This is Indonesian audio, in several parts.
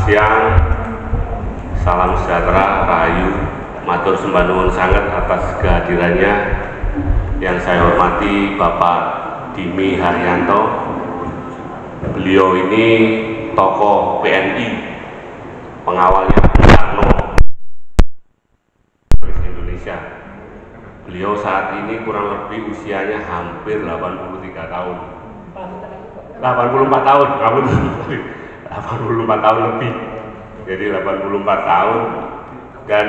siang, salam sejahtera, rahayu, matur sembah nuwun sanget atas kehadirannya. Yang saya hormati Bapak Dimi Haryanto. Beliau ini tokoh PNI, pengawalnya Bung Karno Indonesia. Beliau saat ini kurang lebih usianya hampir 83 tahun. 84 tahun, 84 tahun lebih. Jadi 84 tahun, dan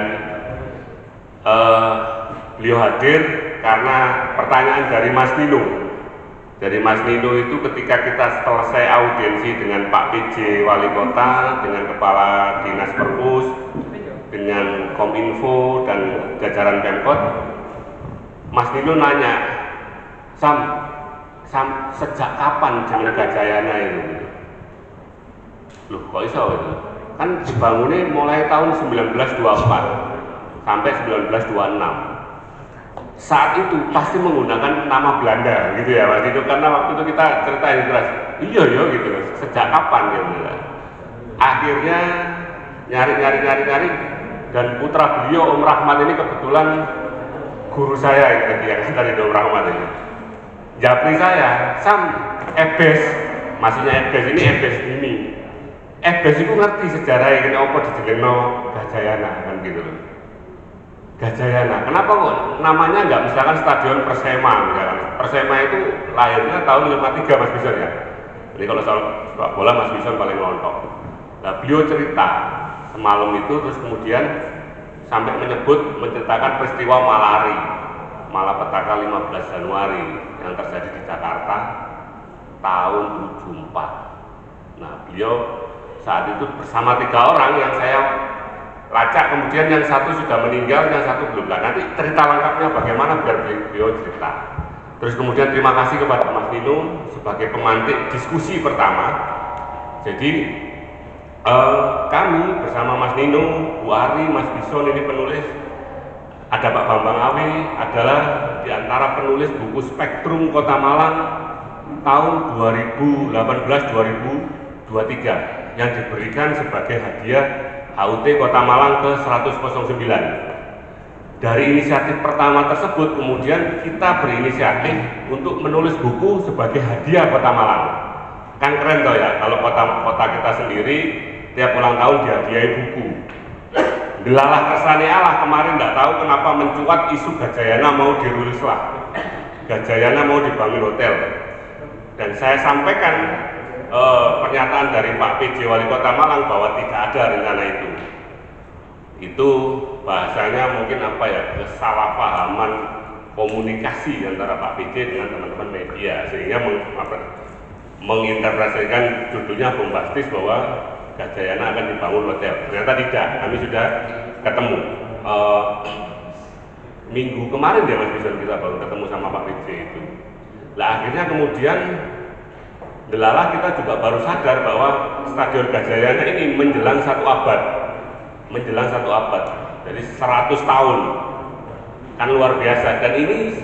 beliau hadir karena pertanyaan dari Mas Nino. Dari Mas Nino itu ketika kita selesai audiensi dengan Pak PJ Wali Kota, dengan Kepala Dinas Perpus, dengan Kominfo dan jajaran Pemkot, Mas Nino nanya, Sam, sejak kapan Jeneng Gajayana itu? Loh, kok iso itu? Kan dibangunnya mulai tahun 1924 sampai 1926. Saat itu pasti menggunakan nama Belanda gitu ya Mas Nino, karena waktu itu kita ceritain terus, iya gitu, sejak kapan gitu. Akhirnya nyari, dan putra beliau Om Rahmat ini kebetulan guru saya yang tadi Om Rahmat ini. Japri saya, Sam, Ebes, maksudnya Ebes ini Ebes ini. Ebes itu ngerti sejarahnya, ini apa dijenengno Gajayana kan gitu loh. Gajayana, kenapa kok namanya nggak misalkan Stadion Persema misalkan? Persema itu lahirnya tahun 53 Mas Bison ya. Jadi kalau soal sepak bola Mas Bison paling lontok. Nah beliau cerita semalam itu, terus kemudian sampai menceritakan peristiwa Malapetaka 15 Januari yang terjadi di Jakarta tahun 74. Nah beliau saat itu bersama 3 orang yang saya lacak, kemudian yang satu sudah meninggal, yang satu belum. Nah, nanti cerita lengkapnya bagaimana biar beliau cerita. Terus kemudian terima kasih kepada Mas Nino sebagai pemantik diskusi pertama. Jadi kami bersama Mas Nino, Bu Ari, Mas Bison ini penulis, ada Pak Bambang Awi adalah di antara penulis buku Spektrum Kota Malang tahun 2018-2023 yang diberikan sebagai hadiah HUT Kota Malang ke 10009. Dari inisiatif pertama tersebut kemudian kita berinisiatif untuk menulis buku sebagai hadiah Kota Malang. Kan keren toh ya kalau kota kita sendiri tiap ulang tahun dihadiahi buku. Delalah kersane Allah, kemarin nggak tahu kenapa mencuat isu Gajayana mau dirilis lah. Gajayana mau dibangun hotel. Dan saya sampaikan pernyataan dari Pak PJ Wali Kota Malang bahwa tidak ada rencana itu. Itu bahasanya mungkin apa ya, kesalahpahaman komunikasi antara Pak PJ dengan teman-teman media, sehingga menginterpretasikan judulnya bombastis bahwa Gajayana akan dibangun hotel. Ternyata tidak, kami sudah ketemu minggu kemarin ya Mas Bison, kita baru ketemu sama Pak PJ itu. Lah akhirnya kemudian delalah kita juga baru sadar bahwa Stadion Gajayana ini menjelang 1 abad, jadi 100 tahun, kan luar biasa. Dan ini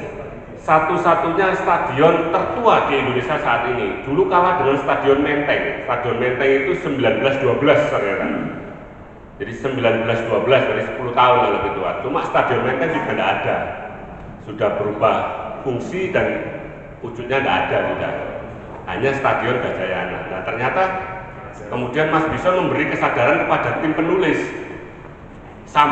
satu-satunya stadion tertua di Indonesia saat ini. Dulu kalah dengan Stadion Menteng. Stadion Menteng itu 1912 ternyata. Jadi 1912, dari 10 tahun yang lebih tua. Cuma Stadion Menteng juga tidak ada, sudah berubah fungsi dan wujudnya tidak ada sudah. Hanya Stadion Gajayana. Nah ternyata kemudian Mas Bison memberi kesadaran kepada tim penulis, Sam,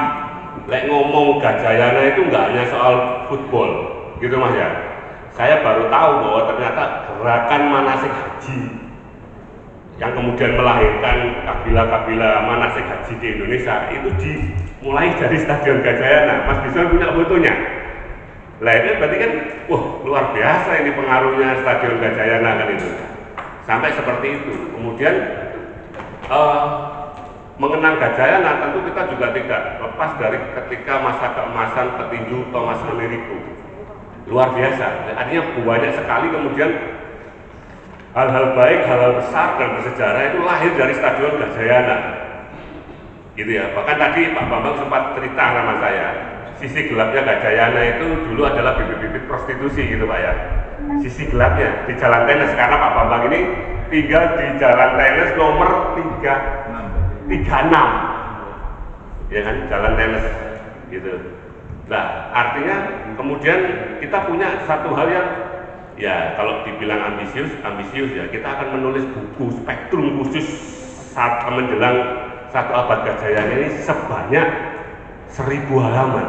lek ngomong Gajayana itu nggak hanya soal football, gitu Mas ya. Saya baru tahu bahwa ternyata gerakan manasik haji yang kemudian melahirkan kabilah-kabilah manasik haji di Indonesia itu dimulai dari Stadion Gajayana. Mas Bison punya fotonya. Lah itu berarti kan, wah luar biasa ini pengaruhnya Stadion Gajayana kan itu. Sampai seperti itu. Kemudian mengenang Gajayana tentu kita juga tidak lepas dari ketika masa keemasan petinju Thomas Amerigo. Luar biasa. Artinya banyak sekali kemudian hal-hal baik, hal-hal besar dan bersejarah itu lahir dari Stadion Gajayana. Gitu ya. Bahkan tadi Pak Bambang sempat cerita sama saya. Sisi gelapnya Gajayana itu dulu adalah bibit-bibit prostitusi gitu Pak ya. Sisi gelapnya di Jalan Tenis, karena Pak Bambang ini tinggal di Jalan Tenis nomor 3 36, ya kan, jalan tenis gitu. Nah, artinya kemudian kita punya satu hal yang ya kalau dibilang ambisius ya, kita akan menulis buku spektrum khusus saat menjelang satu abad Gajayana ini sebanyak 1000 halaman,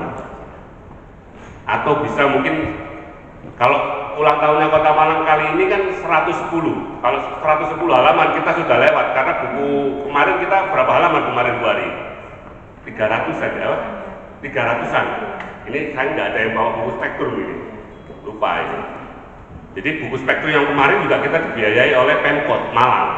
atau bisa mungkin kalau ulang tahunnya Kota Malang kali ini kan 110. Kalau 110 halaman kita sudah lewat, karena buku kemarin kita berapa halaman kemarin Bu Ari? 300 saja, 300-an. Ini saya nggak ada yang bawa buku spektrum ini, lupa ini. Jadi buku spektrum yang kemarin juga kita dibiayai oleh Pemkot Malang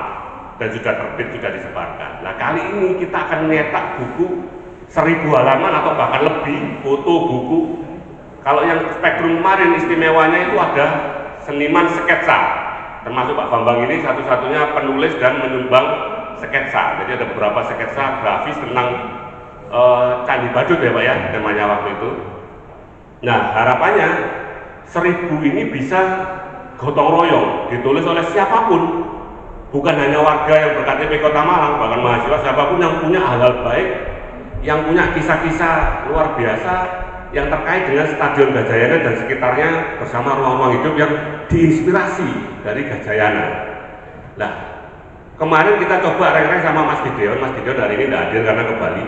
dan sudah terbit, sudah disebarkan. Nah kali ini kita akan menyetak buku 1000 halaman atau bahkan lebih, foto buku. Kalau yang spektrum kemarin istimewanya itu ada seniman sketsa, termasuk Pak Bambang ini satu-satunya penulis dan menyumbang sketsa. Jadi ada beberapa sketsa grafis tentang Candi Badut ya Pak ya, temanya waktu itu. Nah harapannya 1000 ini bisa gotong royong, ditulis oleh siapapun, bukan hanya warga yang berKTP Kota Malang, bahkan mahasiswa, siapapun yang punya hal-hal baik, yang punya kisah-kisah luar biasa yang terkait dengan Stadion Gajayana dan sekitarnya, bersama ruang-ruang hidup yang diinspirasi dari Gajayana. Nah, kemarin kita coba reng-reng sama Mas Gideon hari ini tidak hadir karena ke Bali.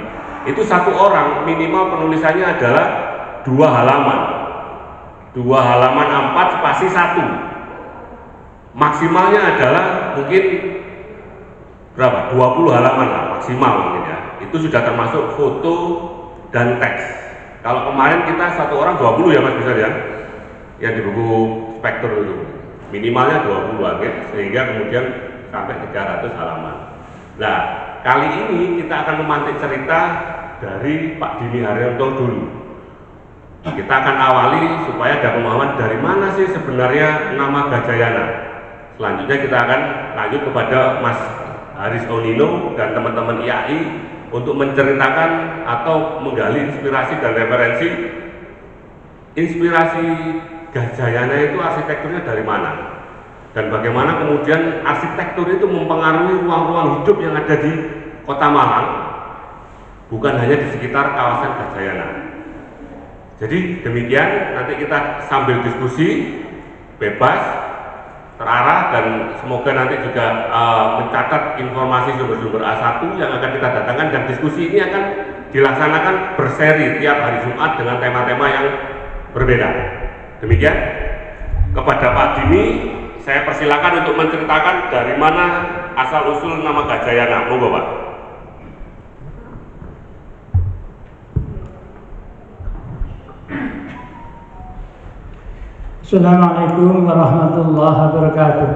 Itu satu orang minimal penulisannya adalah 2 halaman, 2 halaman A4 spasi 1. Maksimalnya adalah mungkin berapa? 20 halaman lah maksimal mungkin ya. Itu sudah termasuk foto dan teks. Kalau kemarin kita satu orang 20 ya Mas bisa ya, yang di buku spektrum itu minimalnya 20 aja, sehingga kemudian sampai 300 halaman. Nah kali ini kita akan memantik cerita dari Pak Dini Haryanto dulu. Kita akan awali supaya ada pemahaman dari mana sih sebenarnya nama Gajayana. Selanjutnya kita akan lanjut kepada Mas Haris Onino dan teman-teman IAI untuk menceritakan atau menggali inspirasi dan referensi. Inspirasi Gajayana itu arsitekturnya dari mana, dan bagaimana kemudian arsitektur itu mempengaruhi ruang-ruang hidup yang ada di Kota Malang, bukan hanya di sekitar kawasan Gajayana. Jadi demikian, nanti kita sambil diskusi bebas, terarah, dan semoga nanti juga mencatat informasi sumber-sumber A1 yang akan kita datangkan, dan diskusi ini akan dilaksanakan berseri tiap hari Jumat dengan tema-tema yang berbeda. Demikian, kepada Pak Dini saya persilakan untuk menceritakan dari mana asal-usul nama Gajayana. Monggo Pak. Assalamualaikum warahmatullahi wabarakatuh.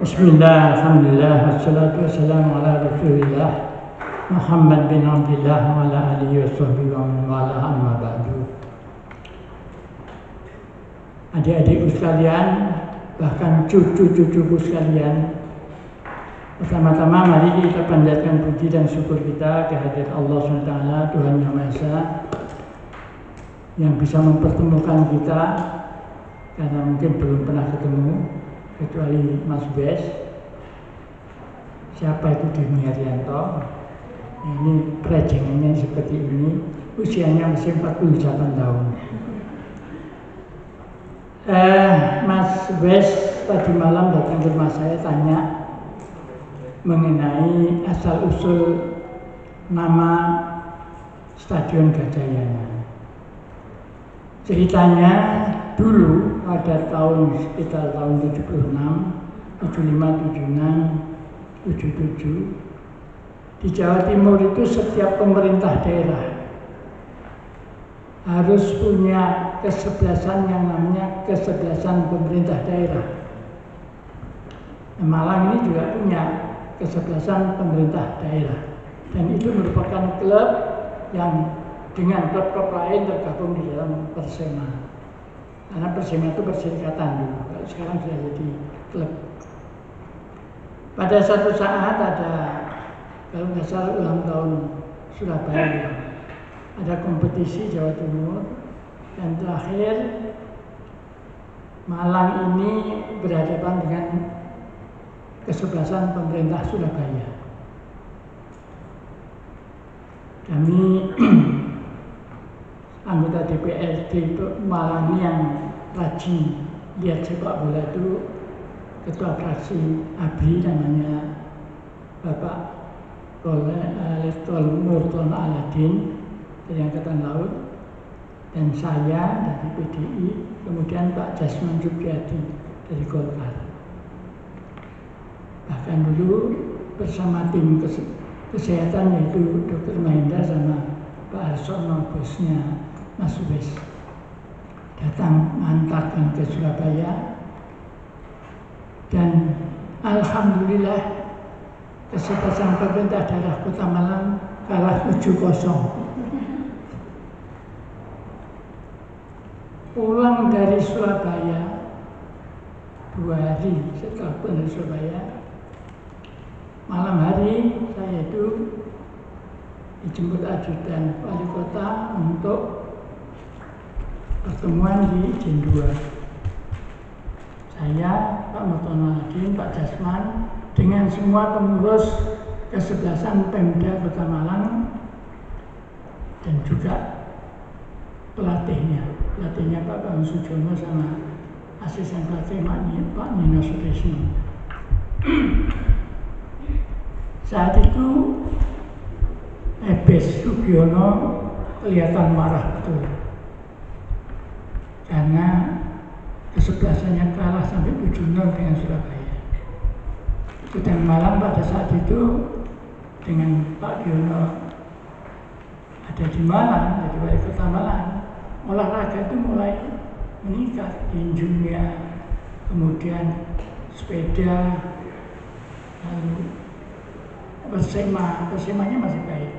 Bismillah, alhamdulillah, wassalatu wassalamu ala rasulillah Muhammad bin Abdullah wa ala alihi wa sahbihi wa man wala, amma ba'du. Adik-adikku sekalian, bahkan cucu-cucuku sekalian, pertama-tama mari kita panjatkan puji dan syukur kita kehadirat Allah SWT, Tuhan Yang Maha Esa, yang bisa mempertemukan kita, karena mungkin belum pernah ketemu kecuali Mas Bes. Siapa itu Dini Haryanto? Ini prejengannya seperti ini, usianya masih 48 tahun. Mas Bes tadi malam datang ke rumah saya, tanya mengenai asal usul nama Stadion Gajayana. Ceritanya dulu pada sekitar tahun 76, 75, 76, 77 di Jawa Timur itu setiap pemerintah daerah harus punya kesebelasan yang namanya kesebelasan pemerintah daerah. Malang ini juga punya kesebelasan pemerintah daerah, dan itu merupakan klub yang dengan klub-klub lain tergabung di dalam Persema. Karena Persema itu perserikatan dulu, kalau sekarang sudah jadi klub. Pada satu saat ada, kalau nggak salah ulang tahun Surabaya, ada kompetisi Jawa Timur, dan terakhir Malang ini berhadapan dengan kesebelasan pemerintah Surabaya. kami anggota DPRD itu Malang yang rajin lihat sepak bola itu ketua fraksi ABRI namanya Bapak Letkol Nurton Aladin dari Angkatan Laut, dan saya dari PDI, kemudian Pak Jasman Supriyadi dari Golkar. Bahkan dulu bersama tim kesehatan yaitu Dr. Mahendra sama Pak Harsono, bosnya Mas Wes, datang mengantarkan ke Surabaya, dan alhamdulillah kesebelasan pemerintah daerah Kota Malang kalah 7-0. Pulang dari Surabaya 2 hari setelah pulang dari Surabaya, malam hari saya itu dijemput ajudan wali kota untuk pertemuan di Ijen 2. Saya, Pak Nurton Aladin, Pak Jasman, dengan semua pengurus kesebelasan Pemda Kota Malang dan juga pelatihnya Pak Bang Sujono sama asisten pelatih Pak Nino Sutrisno. Saat itu Ebes Sugiono kelihatan marah betul karena kesebelasannya kalah sampai 7-0 dengan Surabaya. Sedang Malang pada saat itu dengan Pak Giono ada di Malang, jadi wali kota Malang, olahraga itu mulai meningkat, tinjunya, kemudian sepeda, lalu persemanya masih baik.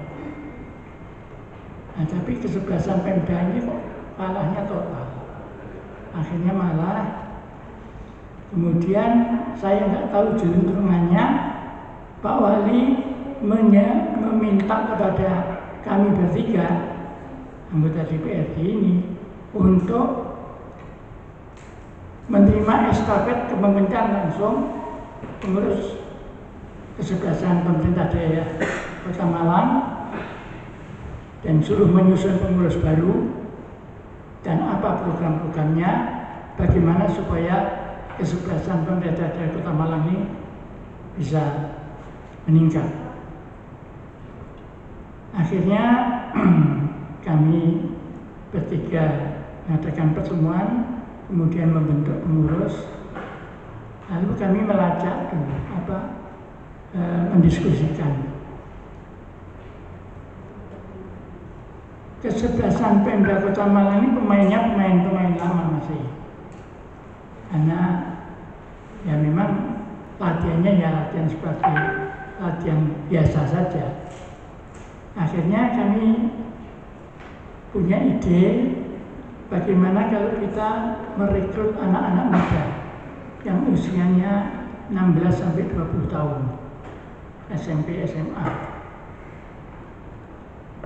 Nah, tapi kesebelasan Pemda ini kok kalahnya total. Akhirnya malah, kemudian saya nggak tahu jelunturungannya, Pak Wali meminta kepada kami bertiga anggota DPRD ini untuk menerima estafet kepemimpinan langsung pengurus kesebelasan pemerintah daerah Kota Malang dan suruh menyusun pengurus baru dan apa program-programnya, bagaimana supaya kesebelasan pemerintah daerah Kota Malang ini bisa meningkat. Akhirnya kami bertiga mengadakan pertemuan, kemudian membentuk pengurus, lalu kami melacak dulu mendiskusikan kesebelasan Pemda Kota Malang ini pemainnya pemain lama masih, karena ya memang latihannya ya latihan seperti latihan biasa saja. Akhirnya kami punya ide bagaimana kalau kita merekrut anak-anak muda yang usianya 16-20 tahun, SMP, SMA,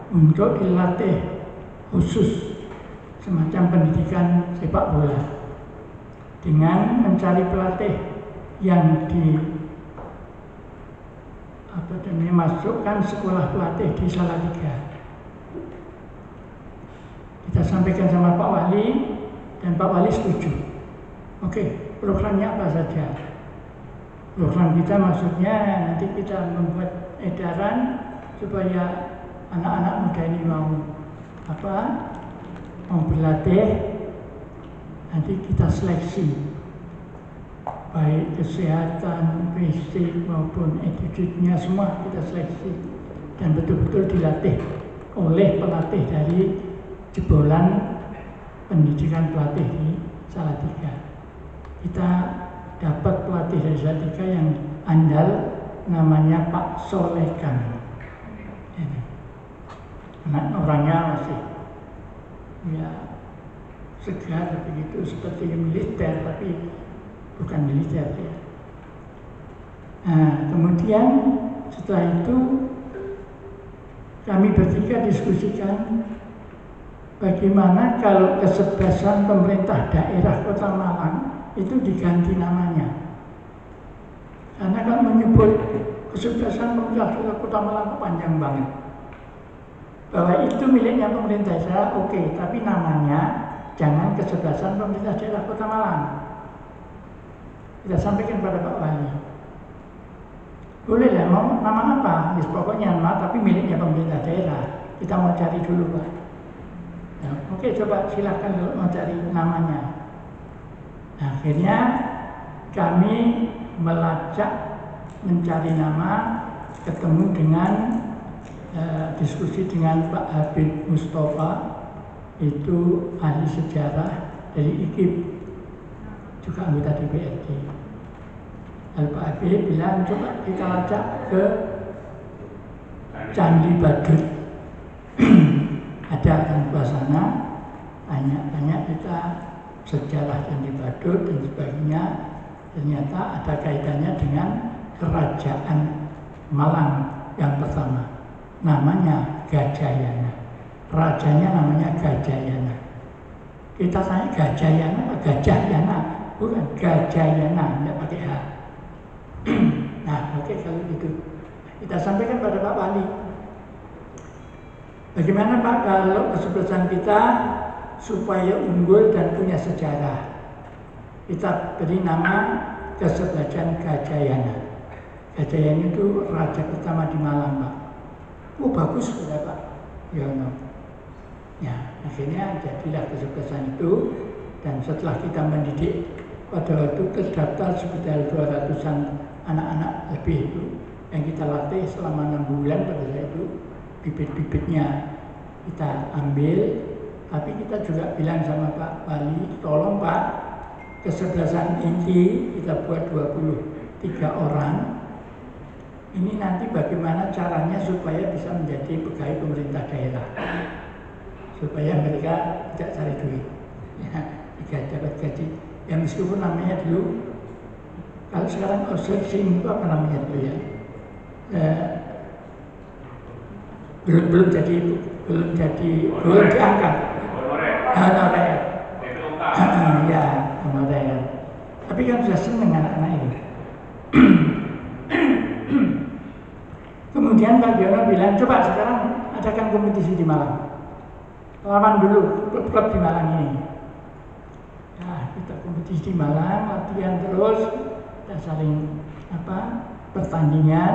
untuk dilatih khusus semacam pendidikan sepak bola dengan mencari pelatih yang masukkan sekolah pelatih di Salatiga. Kita sampaikan sama Pak Wali dan Pak Wali setuju. Oke, programnya apa saja? Program kita maksudnya nanti kita membuat edaran supaya anak-anak muda ini mau berlatih, nanti kita seleksi baik kesehatan, fisik maupun attitude-nya semua kita seleksi dan betul-betul dilatih oleh pelatih dari jebolan pendidikan pelatih di Salatiga. Kita dapat pelatih dari Salatiga yang andal, namanya Pak Solekan. Orangnya masih ya segar begitu, seperti militer tapi bukan militer ya. Nah, kemudian setelah itu kami bertiga diskusikan bagaimana kalau kesebelasan pemerintah daerah Kota Malang itu diganti namanya. Karena kalau menyebut kesebelasan pemerintah daerah Kota Malang panjang banget. bahwa itu miliknya pemerintah daerah, oke, tapi namanya jangan kesebelasan pemerintah daerah Kota Malang. Kita sampaikan pada Pak Wali. Boleh lah, mau nama apa? Ya, pokoknya nama, tapi miliknya pemerintah daerah. Kita mau cari dulu, Pak. Ya, oke, coba silakan kalau mau cari namanya. Nah, akhirnya kami melacak, mencari nama, ketemu dengan diskusi dengan Pak Habib Mustafa, itu ahli sejarah dari IKIP, juga anggota DPRD. Lalu Pak Habib bilang, coba kita lacak ke Candi Badut. Ada kan suasana, tanya-tanya kita sejarah Candi Badut dan sebagainya. Ternyata ada kaitannya dengan kerajaan Malang yang pertama. Namanya Gajayana. Rajanya namanya Gajayana. Kita tanya Gajayana apa Gajayana? Bukan Gajayana, tidak pakai H. Nah, oke, kalau gitu kita sampaikan pada Pak Wali. Bagaimana Pak kalau kesebelasan kita supaya unggul dan punya sejarah? Kita beri nama kesebelasan Gajayana. Gajayana itu raja pertama di Malang, Pak. Oh, bagus sudah, Pak. Ya, no. Ya, akhirnya jadilah kesebelasan itu, dan setelah kita mendidik, pada waktu terdaftar sekitar 200-an anak-anak lebih itu yang kita latih selama 6 bulan. Pada saat itu bibit-bibitnya kita ambil, tapi kita juga bilang sama Pak Wali, tolong Pak, kesebelasan inti kita buat 23 orang. Ini nanti bagaimana caranya supaya bisa menjadi pegawai pemerintah daerah, supaya mereka tidak cari duit, ya, dapat gaji. Ya meskipun namanya dulu, kalau sekarang outsourcing itu apa namanya dulu ya, belum diangkat. Honorer. Ya, honorer. Tapi kan sudah seneng anak-anak ini. Kemudian Pak Giono bilang, coba sekarang adakan kompetisi di Malang. Lawan dulu klub-klub di Malang ini. Nah, kita kompetisi di Malang, latihan terus, kita saling pertandingan,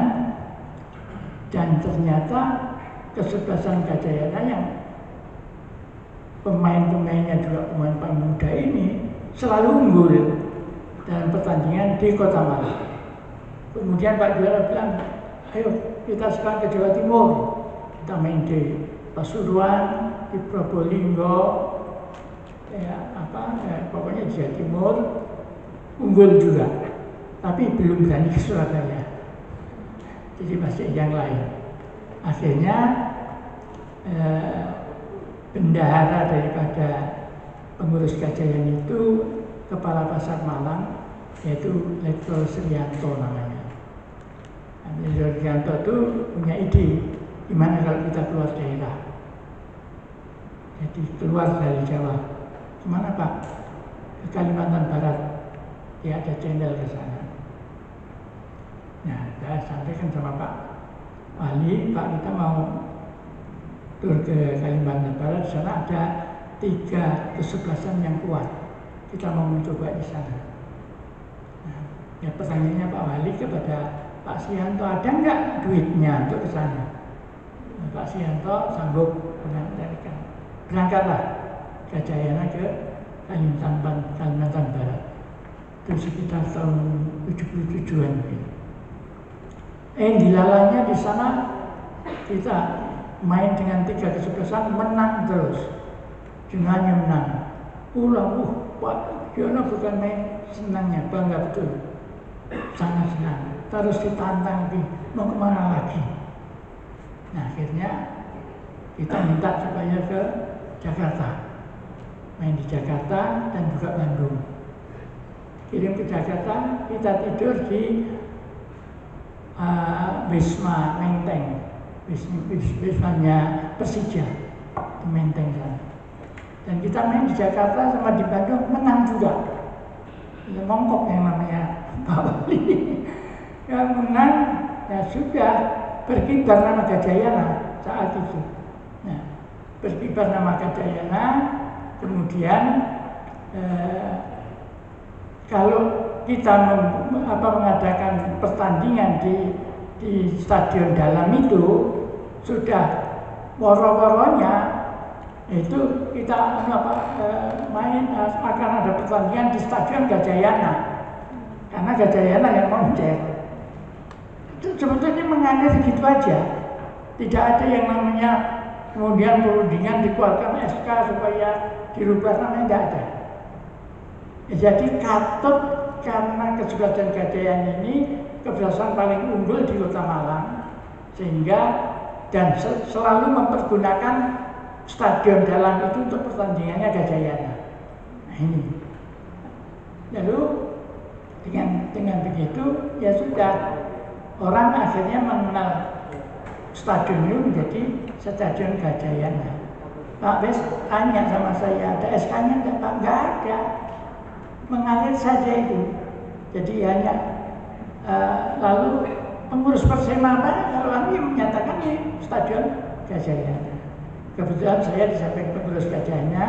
dan ternyata kesebelasan Gajayana yang pemain-pemainnya juga pemain muda ini selalu unggul dalam pertandingan di Kota Malang. Kemudian Pak Giono bilang, ayo kita sekarang ke Jawa Timur, kita main di Pasuruan, di Probolinggo, pokoknya di Jawa Timur unggul juga, tapi belum berani ke Surabaya, jadi masih yang lain. Akhirnya bendahara daripada pengurus Gajayana itu kepala pasar Malang, yaitu Lektor Srianto namanya. Lektor Srianto itu punya ide, gimana kalau kita keluar daerah, jadi keluar dari Jawa. Kemana Pak? Ke Kalimantan Barat, ya ada channel ke sana. Nah, saya sampaikan sama Pak Wali, Pak, kita mau tur ke Kalimantan Barat, di sana ada 3 kesebelasan yang kuat. Kita mau mencoba di sana. Nah, ya pertanyaannya Pak Wali kepada Pak Sianto, ada nggak duitnya untuk ke sana? Nah, Pak Sianto sanggup menyampaikan. Berangkatlah Gajayana ke Kalimantan Barat. Itu sekitar tahun 77-an. Dilalanya di sana kita main dengan 3 kesebelasan, menang terus, jumlahnya menang. Pulang, Pak Giono bukan main senangnya, bangga betul, sangat senang. Terus ditantang lagi, mau kemana lagi? Nah, akhirnya kita minta supaya ke Jakarta, main di Jakarta dan juga Bandung. Kirim ke Jakarta, kita tidur di Wisma Menteng, Wismanya Persija di Menteng sana. Dan kita main di Jakarta sama di Bandung, menang juga. Ya, mongkok yang namanya Pak Wali. Ya menang, ya sudah berkibar nama Gajayana saat itu. Nah, berkibar nama Gajayana. Kemudian kalau kita mengadakan pertandingan di stadion dalam itu sudah woro-woronya itu kita main akan ada pertandingan di stadion Gajayana karena Gajayana yang moncer. Itu sebetulnya mengalir gitu aja, tidak ada yang namanya kemudian perundingan dikeluarkan SK supaya dirubah, namanya tidak ada. Jadi katut karena kesuksesan Gajayana ini keberhasilan paling unggul di Kota Malang, sehingga dan selalu mempergunakan stadion dalam itu untuk pertandingannya Gajayana. Nah ini. Lalu dengan begitu ya sudah, orang akhirnya mengenal stadion itu menjadi Stadion Gajayana. Pak Bes tanya sama saya, ada SK-nya enggak Pak? Enggak ada. Mengalir saja itu. Jadi hanya lalu pengurus Persema kalau kami menyatakan ini Stadion Gajayana. Kebetulan saya di samping pengurus Gajayana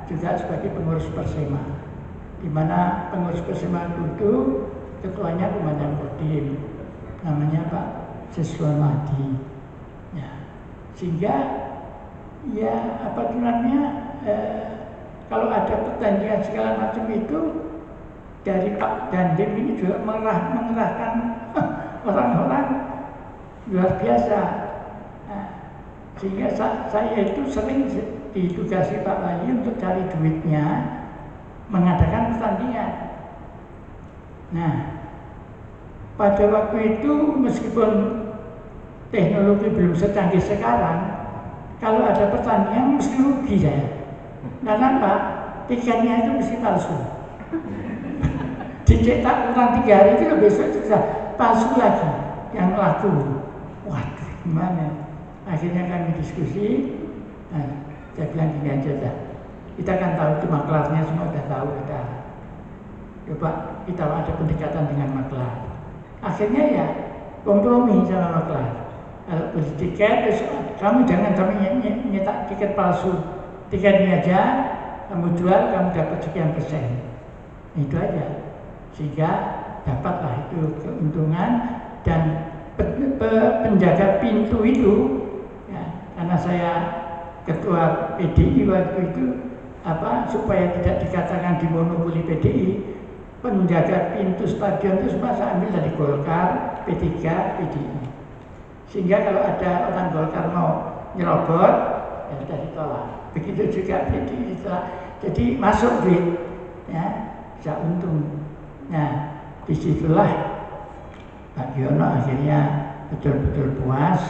juga sebagai pengurus Persema, di mana pengurus Persema itu ketuanya Komandan Kodim, namanya Pak Siswan Madi. Ya, sehingga ya apa namanya kalau ada pertandingan segala macam itu dari Pak Dandim ini juga mengerahkan orang-orang luar biasa. Nah, sehingga saya itu sering ditugasi Pak Wahyu untuk cari duitnya mengadakan pertandingan. Nah, pada waktu itu meskipun teknologi belum secanggih sekarang, kalau ada pertandingan mesti rugi saya. Kenapa? Tiketnya itu mesti palsu. Dicetak kurang 3 hari itu besok sudah palsu lagi yang laku. Waduh, gimana? Akhirnya kami diskusi. Nah, saya bilang gini aja dah. Kita kan tahu itu maklarnya semua sudah tahu kita. Coba kita ada pendekatan dengan maklar. Akhirnya ya kompromi sama maklar. Kalau beli tiket, kamu jangan nyetak tiket palsu. Tiketnya aja kamu jual, kamu dapat sekian persen. Itu aja. Sehingga dapatlah itu keuntungan. Dan penjaga pintu itu ya, karena saya ketua PDI waktu itu supaya tidak dikatakan dimonopoli PDI, penjaga pintu stadion itu semua saya ambil dari Golkar, P3, PDI. Sehingga kalau ada orang Golkar mau nyerobot ya sudah ditolak. Begitu juga PDI ditolak. Jadi masuk duit ya, bisa untung. Nah, disitulah Pak Giono akhirnya betul-betul puas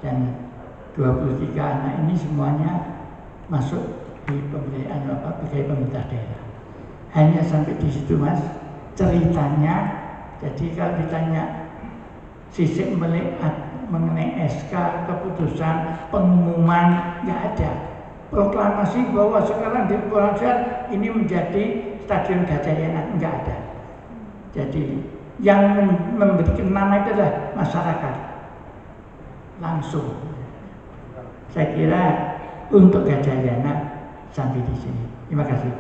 dan 23 anak ini semuanya masuk di pemilihan pegawai pemerintah daerah. Hanya sampai di situ Mas ceritanya. Jadi kalau ditanya sisik mengenai SK, keputusan, pengumuman, nggak ada. Proklamasi bahwa sekarang di Kepulauan ini menjadi Stadion Gajayana, nggak ada. Jadi yang memberikan nama itu adalah masyarakat langsung. Saya kira untuk Gajayana sampai di sini. Terima kasih.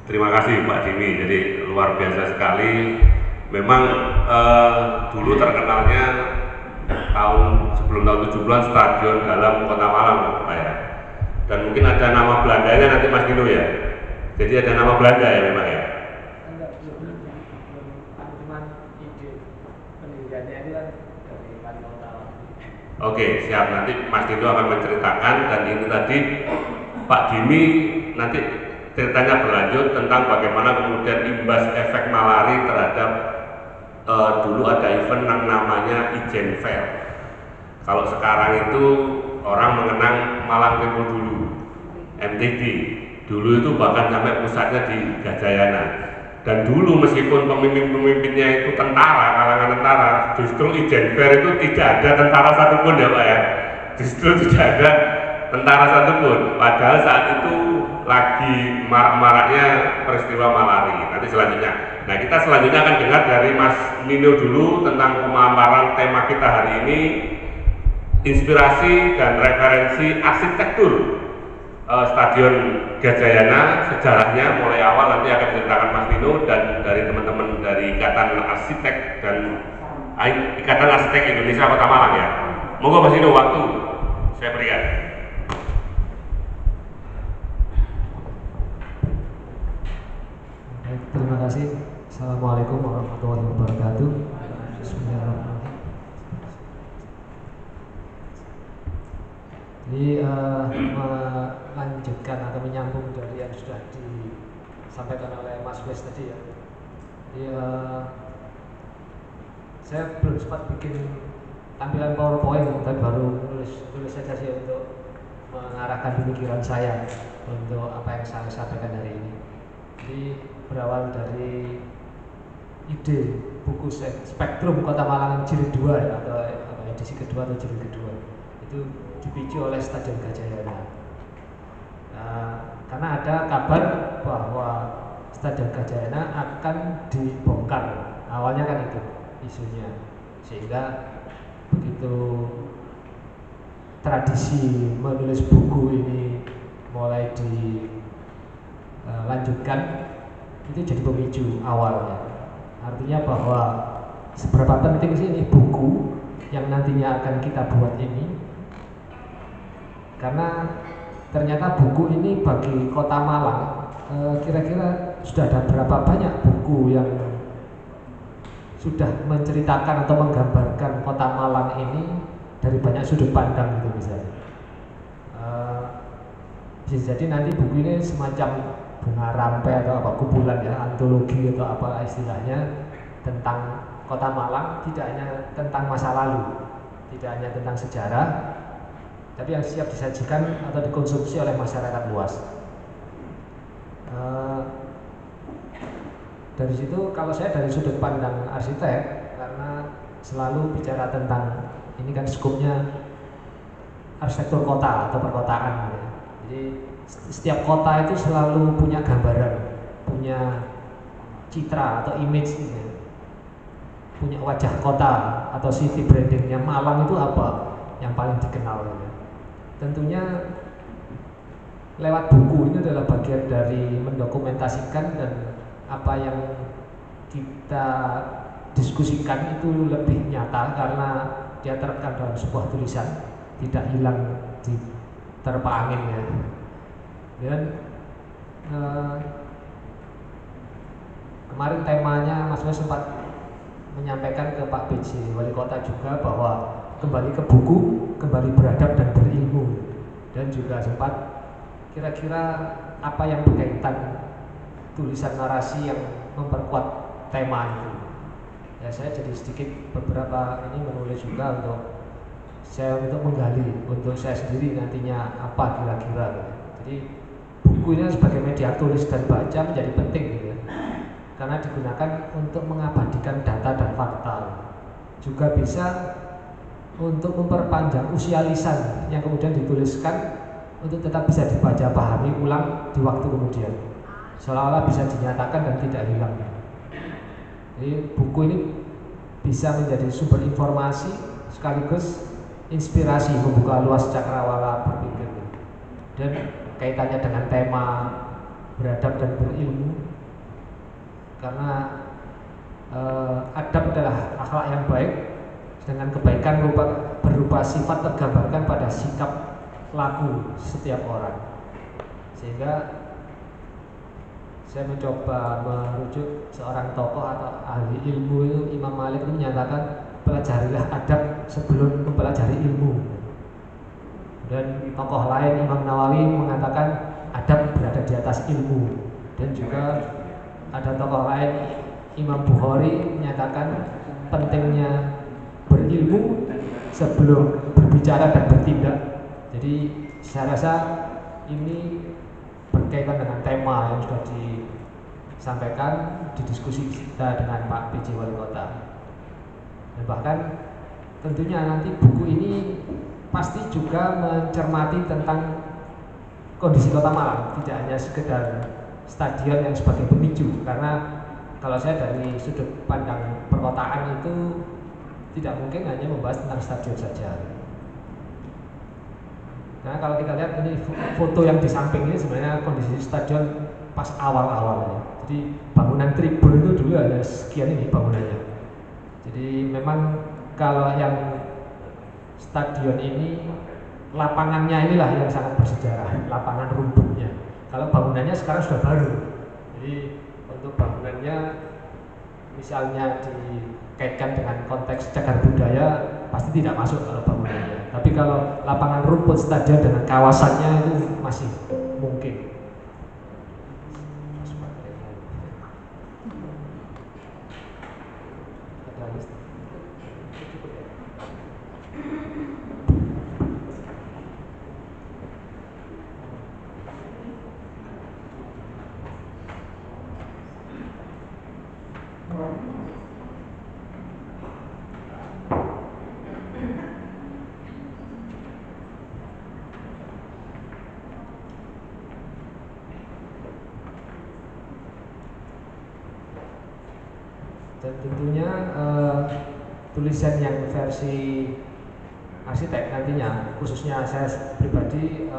Terima kasih Pak Dimi. Jadi luar biasa sekali. Memang dulu terkenalnya sebelum tahun 70-an Stadion Dalam Kota Malang, Pak ya. Dan mungkin ada nama Belandanya nanti Mas Dino ya. Jadi ada nama Belanda ya memang ya. Oke, siap. Nanti Mas Dino akan menceritakan. Dan ini tadi Pak Dimi nanti ceritanya berlanjut tentang bagaimana kemudian imbas efek malari terhadap dulu ada event yang namanya Ijen Fair. Kalau sekarang itu orang mengenang Malang People dulu, MTD. Dulu itu bahkan sampai pusatnya di Gajayana. Dan dulu meskipun pemimpin-pemimpinnya itu tentara, kalangan tentara, justru Ijen Fair itu tidak ada tentara satupun ya Pak ya. Justru tidak ada tentara satupun. Padahal saat itu lagi marak-maraknya peristiwa malari. Nanti selanjutnya. Nah, kita selanjutnya akan dengar dari Mas Nino dulu tentang pemaparan tema kita hari ini, inspirasi dan referensi arsitektur Stadion Gajayana, sejarahnya mulai awal nanti akan diceritakan Mas Nino dan dari teman-teman dari Ikatan Arsitek dan Ikatan Arsitek Indonesia Kota Malang ya. Monggo Mas Nino, waktu saya berikan. Terima kasih. Assalamualaikum warahmatullahi wabarakatuh. Bismillahirrahmanirrahim. Jadi melanjutkan atau menyambung dari yang sudah disampaikan oleh Mas Wes tadi ya. Jadi saya belum sempat bikin tampilan PowerPoint, tapi baru tulis saja sih untuk mengarahkan pemikiran saya untuk apa yang saya sampaikan hari ini. Jadi berawal dari ide buku Spektrum Kota Malang Jilid 2 ya, atau edisi kedua atau jilid kedua, itu dipicu oleh Stadion Gajayana. Karena ada kabar bahwa Stadion Gajayana akan dibongkar, awalnya kan itu isunya, sehingga begitu tradisi menulis buku ini mulai dilanjutkan, itu jadi pemicu awalnya. Artinya bahwa seberapa penting sih ini buku yang nantinya akan kita buat ini, karena ternyata buku ini bagi Kota Malang kira-kira sudah ada berapa banyak buku yang sudah menceritakan atau menggambarkan Kota Malang ini dari banyak sudut pandang gitu misalnya. Bisa jadi nanti buku ini semacam bunga rampai atau apa, kumpulan ya, antologi atau apa istilahnya, tentang Kota Malang, tidak hanya tentang masa lalu, tidak hanya tentang sejarah, tapi yang siap disajikan atau dikonsumsi oleh masyarakat luas. Dari situ kalau saya dari sudut pandang arsitek, karena selalu bicara tentang ini kan skupnya arsitektur kota atau perkotaan gitu. Jadi setiap kota itu selalu punya gambaran, punya citra atau image gitu, punya wajah kota atau city brandingnya. Malang itu apa yang paling dikenal gitu. Tentunya lewat buku ini adalah bagian dari mendokumentasikan, dan apa yang kita diskusikan itu lebih nyata karena dia terekam dalam sebuah tulisan, tidak hilang di terpa angin ya. Dan kemarin temanya Mas Wes sempat menyampaikan ke Pak PJ Wali Kota juga bahwa kembali ke buku, kembali beradab dan berilmu, dan juga sempat kira-kira apa yang berkaitan tulisan narasi yang memperkuat tema itu. Ya, saya jadi sedikit beberapa ini menulis juga untuk menggali untuk saya sendiri nantinya apa kira-kira. Jadi buku ini sebagai media tulis dan baca menjadi penting gitu ya, karena digunakan untuk mengabadikan data dan fakta, juga bisa untuk memperpanjang usia lisan yang kemudian dituliskan untuk tetap bisa dibaca, pahami ulang di waktu kemudian, seolah-olah bisa dinyatakan dan tidak hilang. Jadi buku ini bisa menjadi sumber informasi sekaligus inspirasi, membuka luas cakrawala berpikir, dan kaitannya dengan tema beradab dan berilmu, karena adab adalah akhlak yang baik, dengan kebaikan berupa sifat tergambarkan pada sikap laku setiap orang. Sehingga saya mencoba merujuk seorang tokoh atau ahli ilmu itu, Imam Malik itu menyatakan, pelajarilah adab sebelum mempelajari ilmu. Dan tokoh lain Imam Nawawi mengatakan adab berada di atas ilmu. Dan juga ada tokoh lain Imam Bukhari menyatakan pentingnya berilmu sebelum berbicara dan bertindak. Jadi saya rasa ini berkaitan dengan tema yang sudah disampaikan di diskusi kita dengan Pak PJ Wali Kota. Dan bahkan tentunya nanti buku ini pasti juga mencermati tentang kondisi Kota Malang, tidak hanya sekedar stadion yang sebagai pemicu. Karena kalau saya dari sudut pandang perkotaan itu tidak mungkin hanya membahas tentang stadion saja. Karena kalau kita lihat ini foto yang di samping ini sebenarnya kondisi stadion pas awal-awalnya. Jadi bangunan tribun itu dulu ada sekian ini bangunannya. Jadi memang kalau yang stadion ini lapangannya inilah yang sangat bersejarah, lapangan rumputnya. Kalau bangunannya sekarang sudah baru. Jadi untuk bangunannya misalnya dikaitkan dengan konteks cagar budaya pasti tidak masuk kalau bangunannya. Tapi kalau lapangan rumput stadion dengan kawasannya itu masih mungkin. Dan tentunya tulisan yang versi arsitek nantinya, khususnya saya pribadi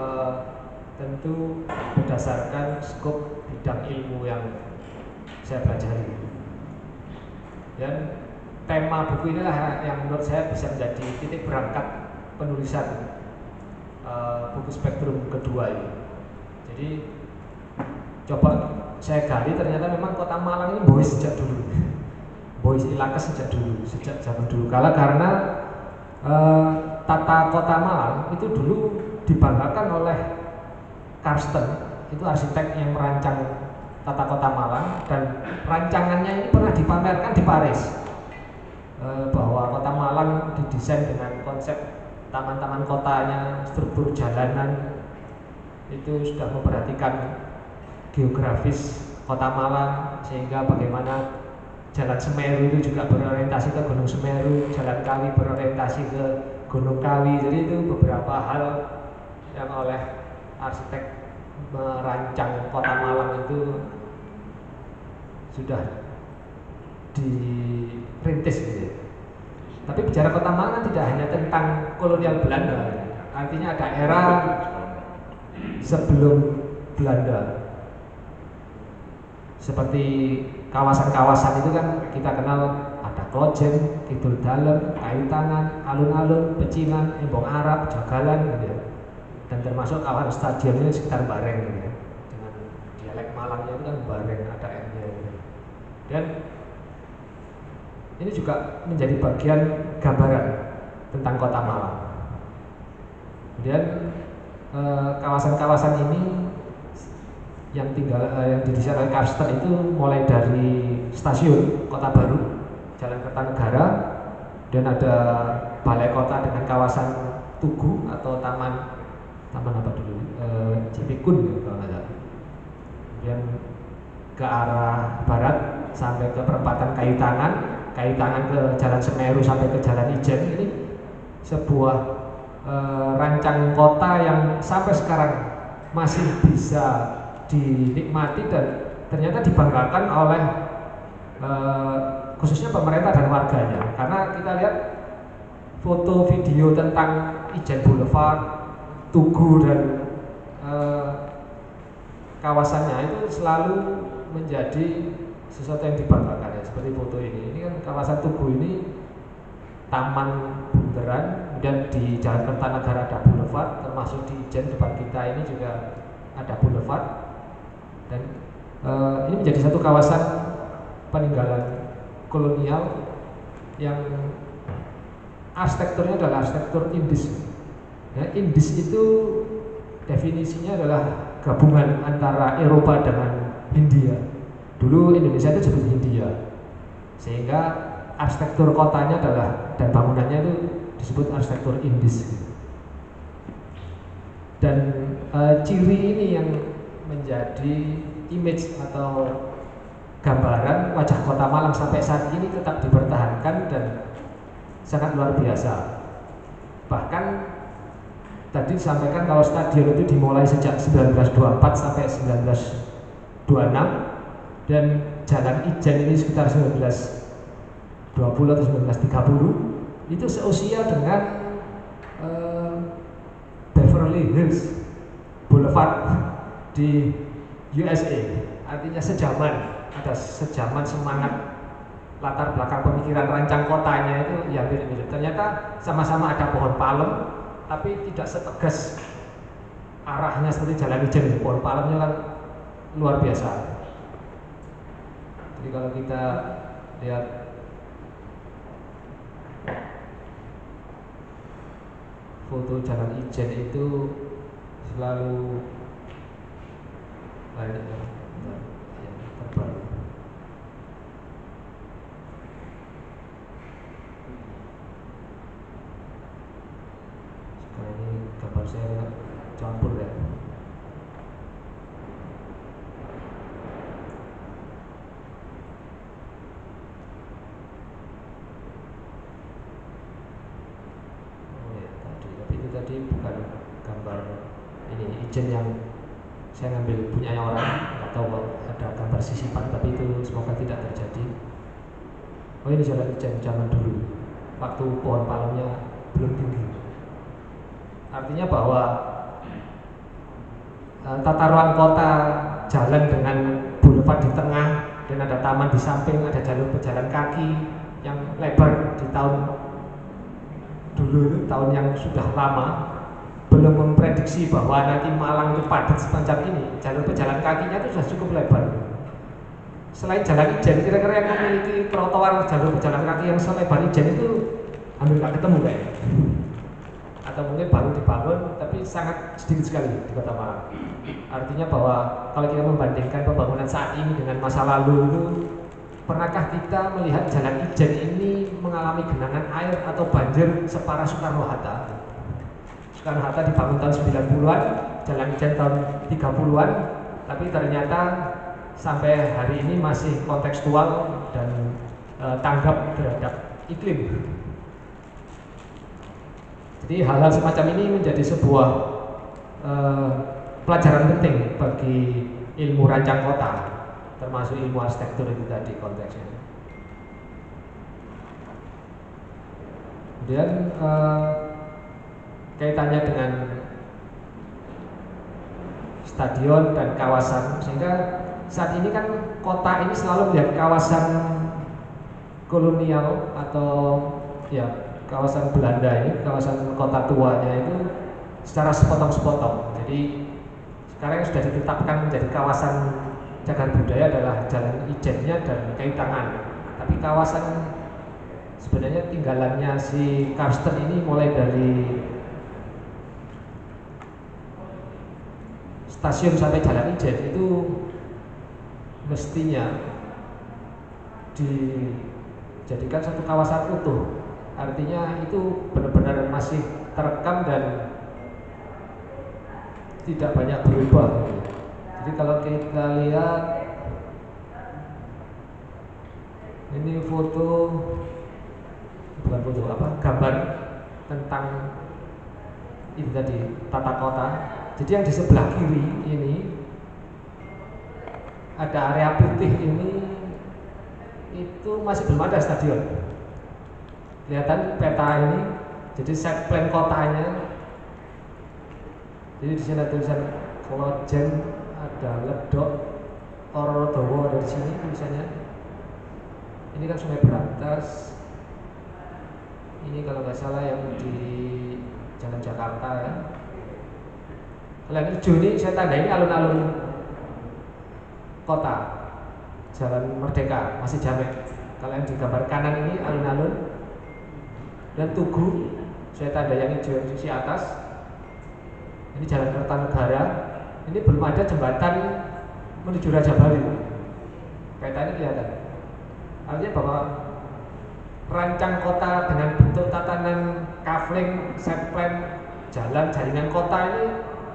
tentu berdasarkan skop bidang ilmu yang saya pelajari. Dan tema buku inilah yang menurut saya bisa menjadi titik berangkat penulisan buku spektrum kedua ini. Jadi coba saya gali, ternyata memang Kota Malang ini boys sejak dulu. Boys Ilakes sejak dulu, sejak zaman dulu. Karena tata Kota Malang itu dulu dibanggakan oleh Karsten, itu arsitek yang merancang tata Kota Malang, dan rancangannya ini pernah dipamerkan di Paris. Bahwa Kota Malang didesain dengan konsep taman-taman kotanya, struktur jalanan itu sudah memperhatikan geografis Kota Malang, sehingga bagaimana Jalan Semeru itu juga berorientasi ke Gunung Semeru, Jalan Kawi berorientasi ke Gunung Kawi. Jadi itu beberapa hal yang oleh arsitek merancang Kota Malang itu sudah dirintis gitu. Tapi bicara Kota Malang tidak hanya tentang kolonial Belanda, artinya ada era sebelum Belanda. Seperti kawasan-kawasan itu kan kita kenal ada Klojen, Kidul Dalem, Kayu Tangan, Alun-alun, Pecinan, Embong Arab, Jagalan gitu ya. Dan termasuk kawasan stadionnya sekitar Bareng gitu ya. Dengan dialek Malangnya itu kan Bareng, ada M-nya gitu. Dan ini juga menjadi bagian gambaran tentang Kota Malang. Kemudian kawasan-kawasan ini yang didesain oleh Karsten itu mulai dari stasiun Kota Baru, Jalan Kertanegara, dan ada balai kota dengan kawasan Tugu atau taman apa dulu, Cipikun ya, kalau nggak salah. Kemudian ke arah barat sampai ke perempatan Kayu Tangan ke Jalan Semeru sampai ke Jalan Ijen. Ini sebuah rancang kota yang sampai sekarang masih bisa dinikmati dan ternyata dibanggakan oleh khususnya pemerintah dan warganya. Karena kita lihat foto video tentang Ijen Boulevard, Tugu dan kawasannya itu selalu menjadi sesuatu yang dibanggakan ya. Seperti foto ini kan kawasan Tugu ini taman bundaran, kemudian di Jalan Kertanegara ada boulevard, termasuk di Ijen depan kita ini juga ada boulevard. Dan ini menjadi satu kawasan peninggalan kolonial yang arsitekturnya adalah arsitektur Indis. Ya, Indis itu definisinya adalah gabungan antara Eropa dengan Hindia. Dulu Indonesia itu disebut Hindia, sehingga arsitektur kotanya adalah dan bangunannya itu disebut arsitektur Indis. Dan ciri ini yang menjadi image atau gambaran wajah Kota Malang sampai saat ini tetap dipertahankan dan sangat luar biasa. Bahkan tadi disampaikan kalau stadion itu dimulai sejak 1924 sampai 1926 dan Jalan Ijen ini sekitar 1920 atau 1930 itu seusia dengan Beverly Hills Boulevard di USA, artinya sejaman, ada sejaman semangat latar belakang pemikiran rancang kotanya itu ya mirip-mirip. Ternyata sama-sama ada pohon palem, tapi tidak setegas arahnya seperti Jalan Ijen. Pohon palemnya kan luar biasa. Jadi kalau kita lihat foto Jalan Ijen itu selalu yang terbaru. Sekarang ini gambar saya campur ya. Tadi bukan gambar ini Ijen yang saya ngambil punyanya orang atau ada gambar sisipan, tapi itu semoga tidak terjadi. Oh ini Jalan Ijen zaman dulu waktu pohon palemnya belum tinggi. Artinya bahwa tata ruang kota jalan dengan boulevard di tengah dan ada taman di samping, ada jalur pejalan kaki yang lebar di tahun dulu, tahun yang sudah lama, belum memprediksi bahwa nanti Malang itu padat sepanjang ini. Jalur pejalan kakinya itu sudah cukup lebar. Selain Jalan Ijen, kira-kira yang memiliki trotoar jalur pejalan kaki yang selebar Ijen itu hampir nggak ketemu kayaknya. Atau mungkin baru dibangun, tapi sangat sedikit sekali di Kota Malang. Artinya bahwa kalau kita membandingkan pembangunan saat ini dengan masa lalu itu, pernahkah kita melihat Jalan Ijen ini mengalami genangan air atau banjir separah Soekarno-Hatta? Soekarno-Hatta dibangun tahun 90-an, Jalan Ijen tahun 30-an, tapi ternyata sampai hari ini masih kontekstual dan tanggap terhadap iklim. Jadi hal-hal semacam ini menjadi sebuah pelajaran penting bagi ilmu rancang kota, termasuk ilmu arsitektur itu tadi konteksnya. Kemudian kaitannya dengan stadion dan kawasan, sehingga saat ini kan kota ini selalu melihat kawasan kolonial atau ya kawasan Belanda ini, kawasan kota tuanya itu secara sepotong-sepotong. Jadi sekarang yang sudah ditetapkan menjadi kawasan cagar budaya adalah Jalan Ijennya dan Kaitangan. Tapi kawasan sebenarnya tinggalannya si Karsten ini mulai dari stasiun sampai Jalan Ijen itu mestinya dijadikan satu kawasan utuh. Artinya itu benar-benar masih terekam dan tidak banyak berubah. Jadi kalau kita lihat ini foto, bukan foto apa, gambar tentang itu tadi tata kota. Jadi yang di sebelah kiri ini ada area putih ini, itu masih belum ada stadion. Kelihatan peta ini, jadi set plan kotanya. Jadi di sini ada tulisan Klojen, ada Ledok, Ororodowo ada di sini tulisannya. Ini kan Sungai Berantas. Ini kalau nggak salah yang di Jalan Jakarta ya. Kalau yang hijau ini saya tanda ini alun-alun kota, Jalan Merdeka, masih Jamek. Kalau yang di gambar kanan ini alun-alun dan Tugu, saya tanda yang hijau yang sisi atas. Ini Jalan Kertanegara. Ini belum ada jembatan menuju Raja Bali. Peta ini kelihatan. Artinya bahwa rancang kota dengan bentuk tatanan kafling, set plan, jalan, jaringan kota ini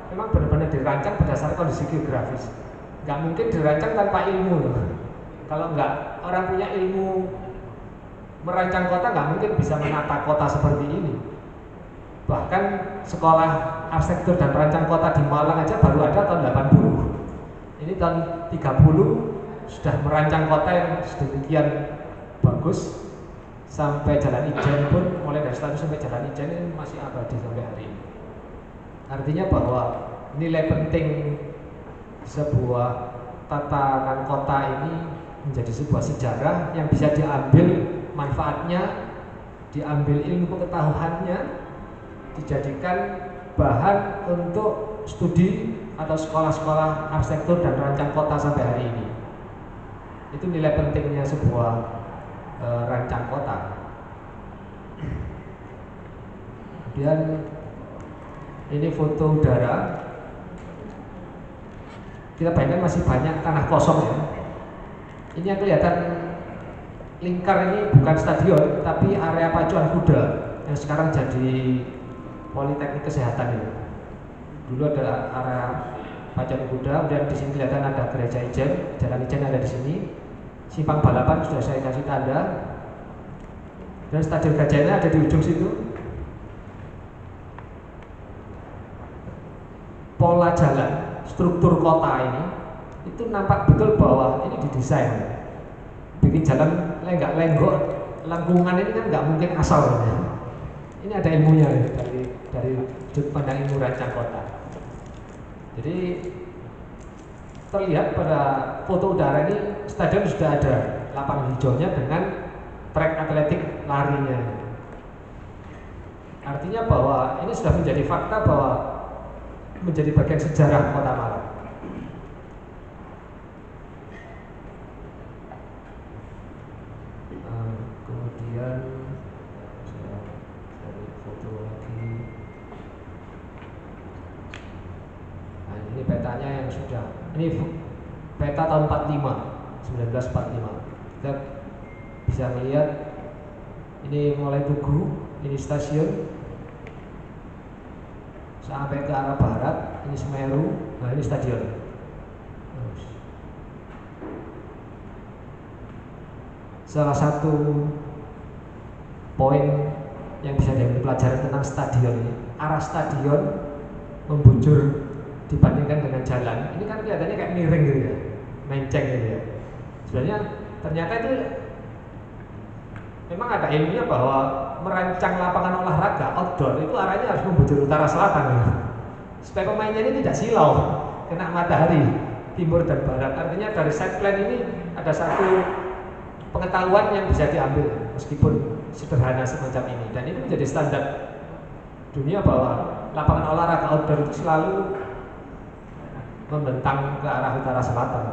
memang benar-benar dirancang berdasarkan kondisi geografis. Nggak mungkin dirancang tanpa ilmu loh. Kalau nggak orang punya ilmu merancang kota, nggak mungkin bisa menata kota seperti ini. Bahkan sekolah arsitektur dan perancang kota di Malang aja baru ada tahun 80. Ini tahun 30 sudah merancang kota yang sedemikian bagus, sampai Jalan Ijen pun, mulai dari status sampai Jalan Ijen ini masih abadi sampai hari ini. Artinya bahwa nilai penting sebuah tatanan kota ini menjadi sebuah sejarah yang bisa diambil manfaatnya, diambil ilmu pengetahuannya, dijadikan bahan untuk studi atau sekolah-sekolah arsitektur dan rancang kota sampai hari ini. Itu nilai pentingnya sebuah rancang kota. Kemudian ini foto udara. Kita bayangkan masih banyak tanah kosong ya. Ini yang kelihatan lingkar ini bukan stadion, tapi area pacuan kuda yang sekarang jadi Politeknik Kesehatan ini. Dulu ada area pacuan kuda, kemudian di sini kelihatan ada gereja Ijen, Jalan Ijen ada di sini. Simpang balapan sudah saya kasih tanda, dan stadion gajahnya ada di ujung situ. Pola jalan, struktur kota ini itu nampak betul bahwa ini didesain. Bikin jalan lenggak-lenggok, lengkungan ini kan nggak mungkin asal ya. Ini ada ilmunya ya, dari sudut pandang ilmu rancang kota. Jadi terlihat pada foto udara ini stadion sudah ada lapangan hijaunya dengan trek atletik larinya. Artinya bahwa ini sudah menjadi fakta bahwa menjadi bagian sejarah Kota Malang. Kemudian saya cari foto lagi. Nah, ini petanya yang sudah. Ini peta tahun 1945. Kita bisa melihat ini mulai Tugu, ini stasiun sampai ke arah barat, ini Semeru, nah ini stadion. Salah satu poin yang bisa diambil pelajaran tentang stadion ini, arah stadion membujur dibandingkan dengan jalan. Ini kan kelihatannya kayak miring gitu ya, menceng gitu ya. Sebenarnya ternyata itu memang ada ilmunya bahwa merancang lapangan olahraga outdoor itu arahnya harus membujur utara selatan ya. Supaya pemainnya ini tidak silau kena matahari timur dan barat. Artinya dari side plan ini ada satu pengetahuan yang bisa diambil meskipun sederhana semacam ini, dan ini menjadi standar dunia bahwa lapangan olahraga outdoor itu selalu membentang ke arah utara selatan.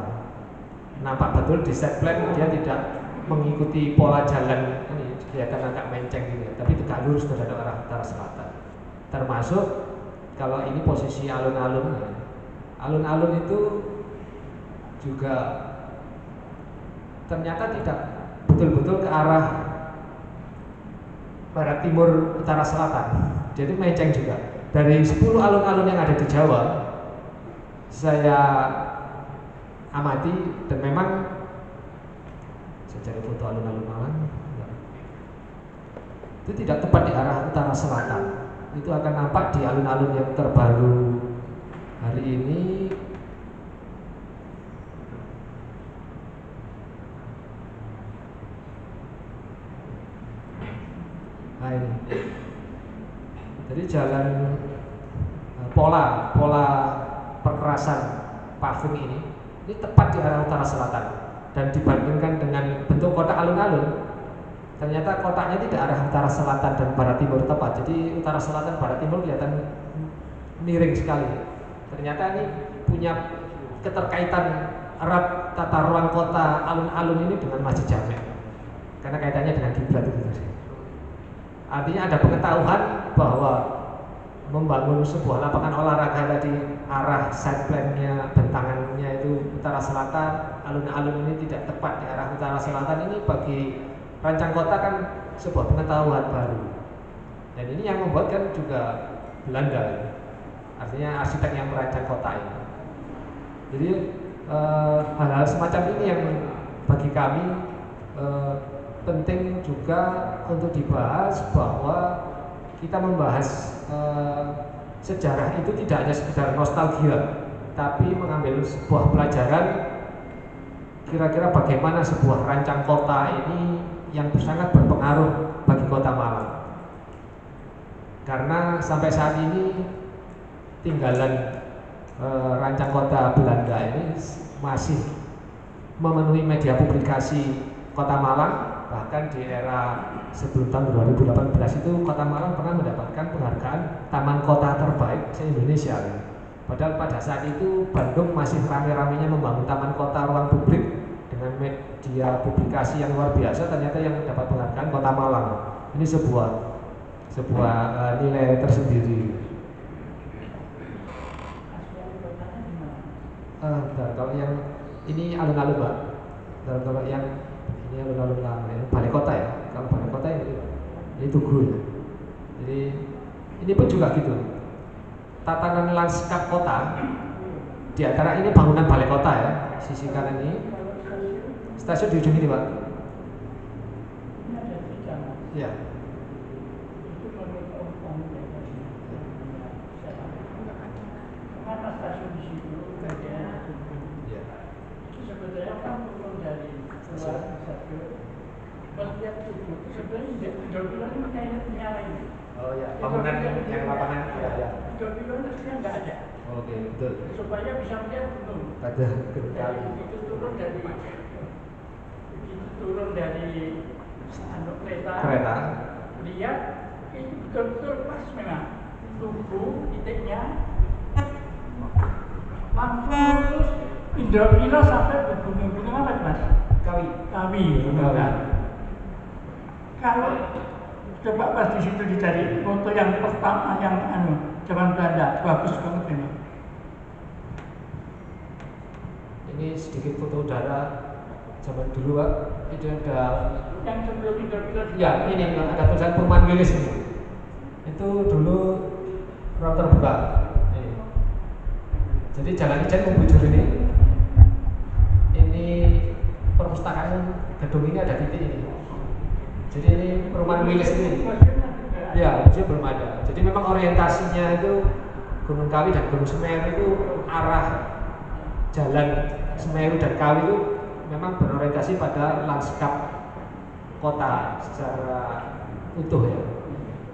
Nampak betul di set plan dia tidak mengikuti pola jalan ini, kelihatan agak menceng gitu, tapi tegak lurus terhadap arah utara selatan. Termasuk kalau ini posisi alun-alun, alun-alun itu juga ternyata tidak betul-betul ke arah barat timur utara selatan, jadi menceng juga. Dari 10 alun-alun yang ada di Jawa saya amati, dan memang saya cari foto alun-alun Malang itu tidak tepat di arah utara selatan. Itu akan nampak di alun-alun yang terbaru hari ini. Nah ini, jadi jalan pola perkerasan paving ini tepat di arah utara selatan, dan dibandingkan dengan bentuk kotak alun-alun, ternyata kotaknya tidak arah utara selatan dan barat timur tepat. Jadi utara selatan barat timur kelihatan miring sekali. Ternyata ini punya keterkaitan erat tata ruang kota alun-alun ini dengan Masjid Jami, karena kaitannya dengan kiblat itu tadi. Artinya ada pengetahuan bahwa membangun sebuah lapangan olahraga tadi arah side plan-nya, bentangannya itu utara selatan, alun-alun ini tidak tepat di arah utara selatan. Ini bagi rancang kota kan sebuah pengetahuan baru, dan ini yang membuat kan juga Belanda, artinya arsitek yang merancang kota ini. Jadi hal-hal semacam ini yang bagi kami penting juga untuk dibahas, bahwa kita membahas sejarah itu tidak hanya sekedar nostalgia, tapi mengambil sebuah pelajaran kira-kira bagaimana sebuah rancang kota ini yang sangat berpengaruh bagi kota Malang. Karena sampai saat ini tinggalan rancang kota Belanda ini masih memenuhi media publikasi kota Malang. Bahkan di era sebelum tahun 2018 itu kota Malang pernah mendapatkan penghargaan Taman Kota Terbaik se-Indonesia. Padahal pada saat itu Bandung masih rame-ramenya membangun taman kota ruang publik dengan media publikasi yang luar biasa. Ternyata yang mendapat penghargaan kota Malang. Ini sebuah nilai tersendiri. Kalau yang ini alun-alun, Pak. Kalau yang ini alun-alun lama, ini balai kota ya. Kalau balai kota ini Tugu ya. Jadi ini pun juga gitu. Tatanan lanskap kota, di antara ini bangunan balai kota ya, sisi kanan ini. Stasiun di ujung ini, Pak. Ya. Oh ya, bangunan yang lapangan ya. Nggak ada. Oke, betul. Supaya bisa melihat gunung. Ada gunung kali. Itu turun dari kereta. Lihat itu betul-betul pas memang. Tugu titiknya langsung terus Indra sampai ke gunung apa Mas? Kawi. Kan? Kalau coba pas di situ dicari foto yang pertama yang zaman Belanda, bagus banget ini. Ini sedikit foto udara zaman dulu, Pak. Itu ada yang sebelum Indra. Ya, ini ada tulisan Perumahan Wilis ini. Itu dulu ruang terbuka. Ini. Jadi jalan Ijen membujur ini. Ini perpustakaan gedung ini ada titik ini. Jadi ini Perumahan Wilis ini. Ya, museum belum ada. Jadi memang orientasinya itu Gunung Kawi dan Gunung Semeru itu arah jalan Semeru dan Kawi itu memang berorientasi pada lanskap kota secara utuh ya.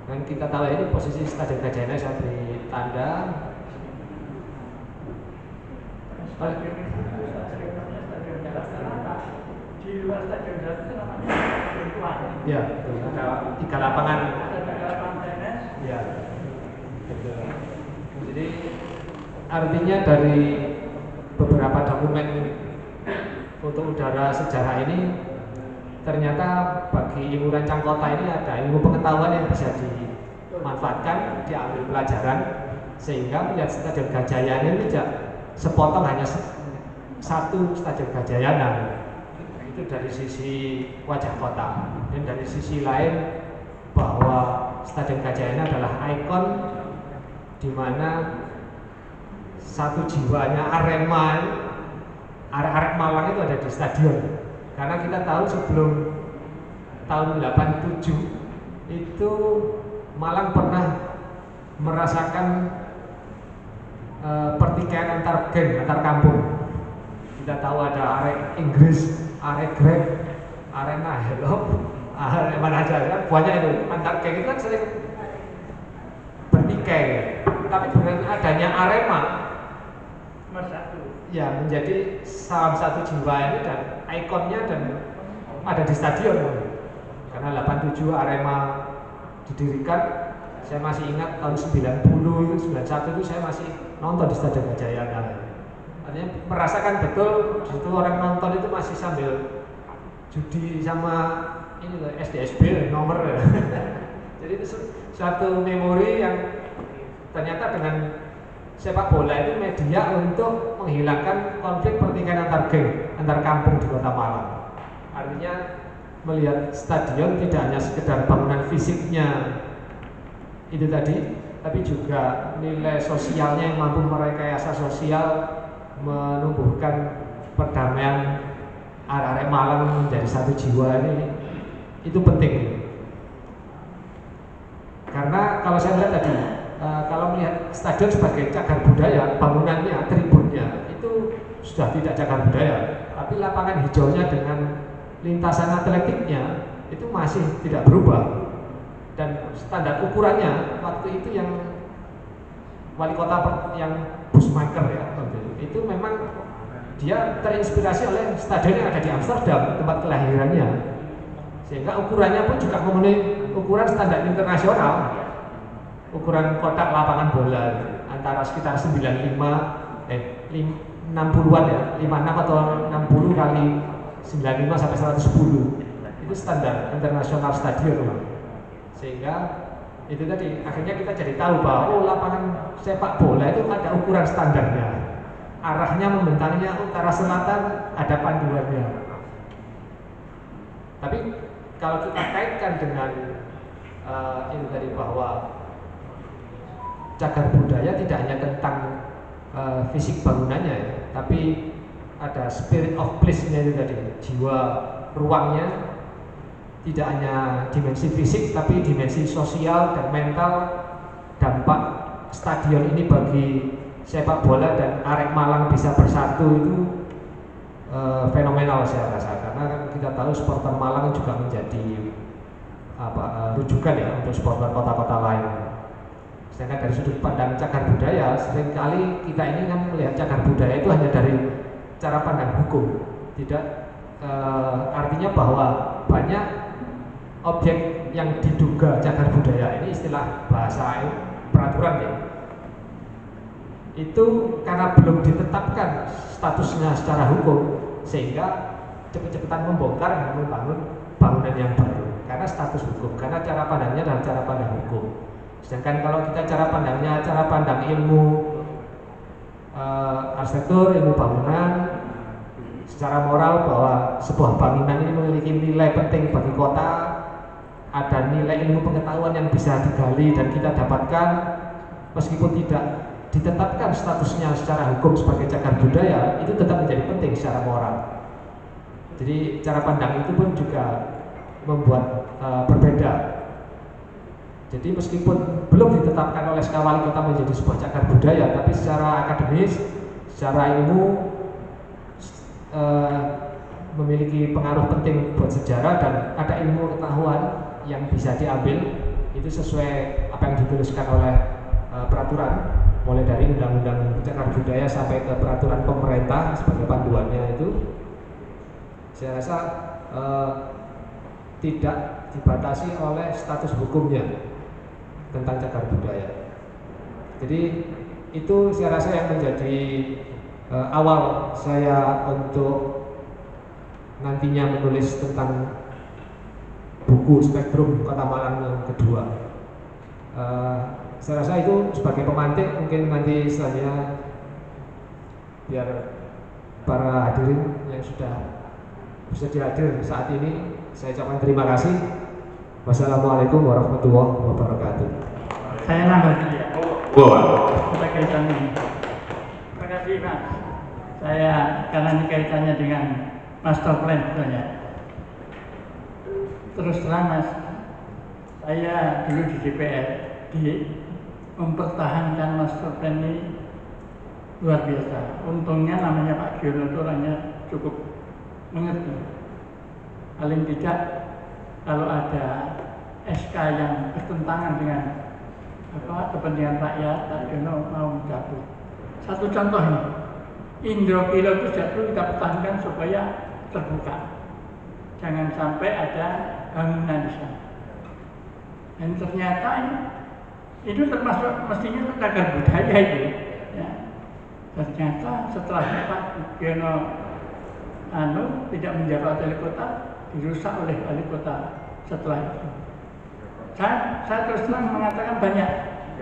Dan kita tahu ini posisi Stadion Gajayana saya beri tanda. Di luar Stadion itu namanya Tuan. Ya, betul. Ada 3 lapangan. Ada 3 lapangan tenis. Ya, betul. Jadi artinya dari beberapa dokumen foto udara sejarah ini ternyata bagi ilmu rancang kota ini ada ilmu pengetahuan yang bisa dimanfaatkan, diambil pelajaran sehingga melihat Stadion Gajayana ini tidak sepotong hanya satu Stadion Gajayana. Itu dari sisi wajah kota, dan dari sisi lain bahwa Stadion Gajayana adalah ikon di mana satu jiwanya Arema, arek Malang itu ada di stadion. Karena kita tahu sebelum tahun 87 itu Malang pernah merasakan pertikaian antar geng, antar kampung. Kita tahu ada arek Inggris, arek Grek, arek Nahelo, arek mana aja kan banyak itu. Antar geng itu kan sering bertikai. Tapi dengan adanya Arema ya menjadi salah satu jiwa ini dan ikonnya dan ada di stadion. Karena 87 Arema didirikan, saya masih ingat tahun 90 itu 91 itu saya masih nonton di Stadion Gajayana. Artinya merasakan betul di situ orang nonton itu masih sambil judi sama ini loh SDSB nomor. Jadi itu suatu memori yang ternyata dengan sepak bola itu media untuk menghilangkan konflik pertikaian antar geng, antar kampung di Kota Malang. Artinya melihat stadion tidak hanya sekedar bangunan fisiknya itu tadi, tapi juga nilai sosialnya yang mampu merekayasa sosial, menumbuhkan perdamaian arek-arek Malang menjadi satu jiwa ini, itu penting. Karena kalau saya lihat tadi, kalau melihat stadion sebagai cagar budaya, bangunannya, tribunnya itu sudah tidak cagar budaya, tapi lapangan hijaunya dengan lintasan atletiknya itu masih tidak berubah. Dan standar ukurannya waktu itu yang wali kota yang Busmaker ya, itu memang dia terinspirasi oleh stadion yang ada di Amsterdam, tempat kelahirannya, sehingga ukurannya pun juga memenuhi ukuran standar internasional, ukuran kotak lapangan bola antara sekitar 60-an ya, 56 atau 60 kali 95 sampai 110, itu standar internasional stadion, sehingga itu tadi akhirnya kita jadi tahu bahwa lapangan sepak bola itu ada ukuran standarnya. Arahnya membentangnya utara selatan, ada panduannya. Tapi kalau kita kaitkan dengan ini tadi bahwa cagar budaya tidak hanya tentang fisik bangunannya ya, tapi ada spirit of place-nya itu tadi, jiwa ruangnya, tidak hanya dimensi fisik tapi dimensi sosial dan mental. Dampak stadion ini bagi sepak bola dan Arek Malang bisa bersatu itu fenomenal saya rasa, karena kita tahu supporter Malang juga menjadi rujukan ya untuk supporter kota-kota lain. Sedangkan dari sudut pandang cagar budaya, seringkali kita ini kan melihat cagar budaya itu hanya dari cara pandang hukum, tidak artinya bahwa banyak objek yang diduga cagar budaya, ini istilah bahasa peraturan ya, itu karena belum ditetapkan statusnya secara hukum, sehingga cepet-cepetan membongkar dan membangun bangunan yang baru karena status hukum, karena cara pandangnya adalah cara pandang hukum. Sedangkan kalau kita cara pandangnya, cara pandang ilmu arsitektur, ilmu bangunan, secara moral bahwa sebuah bangunan ini memiliki nilai penting bagi kota, ada nilai ilmu pengetahuan yang bisa digali dan kita dapatkan meskipun tidak ditetapkan statusnya secara hukum sebagai cagar budaya, itu tetap menjadi penting secara moral. Jadi cara pandang itu pun juga membuat berbeda. Jadi meskipun belum ditetapkan oleh SK Wali Kota menjadi sebuah cagar budaya, tapi secara akademis, secara ilmu memiliki pengaruh penting buat sejarah dan ada ilmu pengetahuan yang bisa diambil, itu sesuai apa yang dituliskan oleh peraturan, mulai dari undang-undang cagar budaya sampai ke peraturan pemerintah sebagai panduannya itu, saya rasa tidak dibatasi oleh status hukumnya tentang cagar budaya. Jadi itu saya rasa yang menjadi awal saya untuk nantinya menulis tentang buku Spektrum Kota Malang yang kedua. Saya rasa itu sebagai pemantik, mungkin nanti selanjutnya biar para hadirin yang sudah bersedia hadir saat ini, saya ucapkan terima kasih. Wassalamualaikum warahmatullahi wabarakatuh. Saya nambah dulu ya. Kita kaitannya. Terima kasih Mas. Saya karena ini kaitannya dengan master plan sebenarnya. Terus terang Mas, saya dulu di DPR mempertahankan master plan ini luar biasa. Untungnya namanya Pak Giono itu orangnya cukup mengerti. Paling tidak kalau ada SK yang bertentangan dengan kepentingan rakyat, Pak Giono mau mencabut. Satu contoh ini, Indro Kilo itu jatuh kita pertahankan supaya terbuka. Jangan sampai ada bangunan di sana. Dan ternyata itu termasuk mestinya cagar budaya itu. Ya. Ternyata setelah Pak Giono tidak menjabat wali kota, dirusak oleh wali kota setelah itu. Saya terus terang mengatakan banyak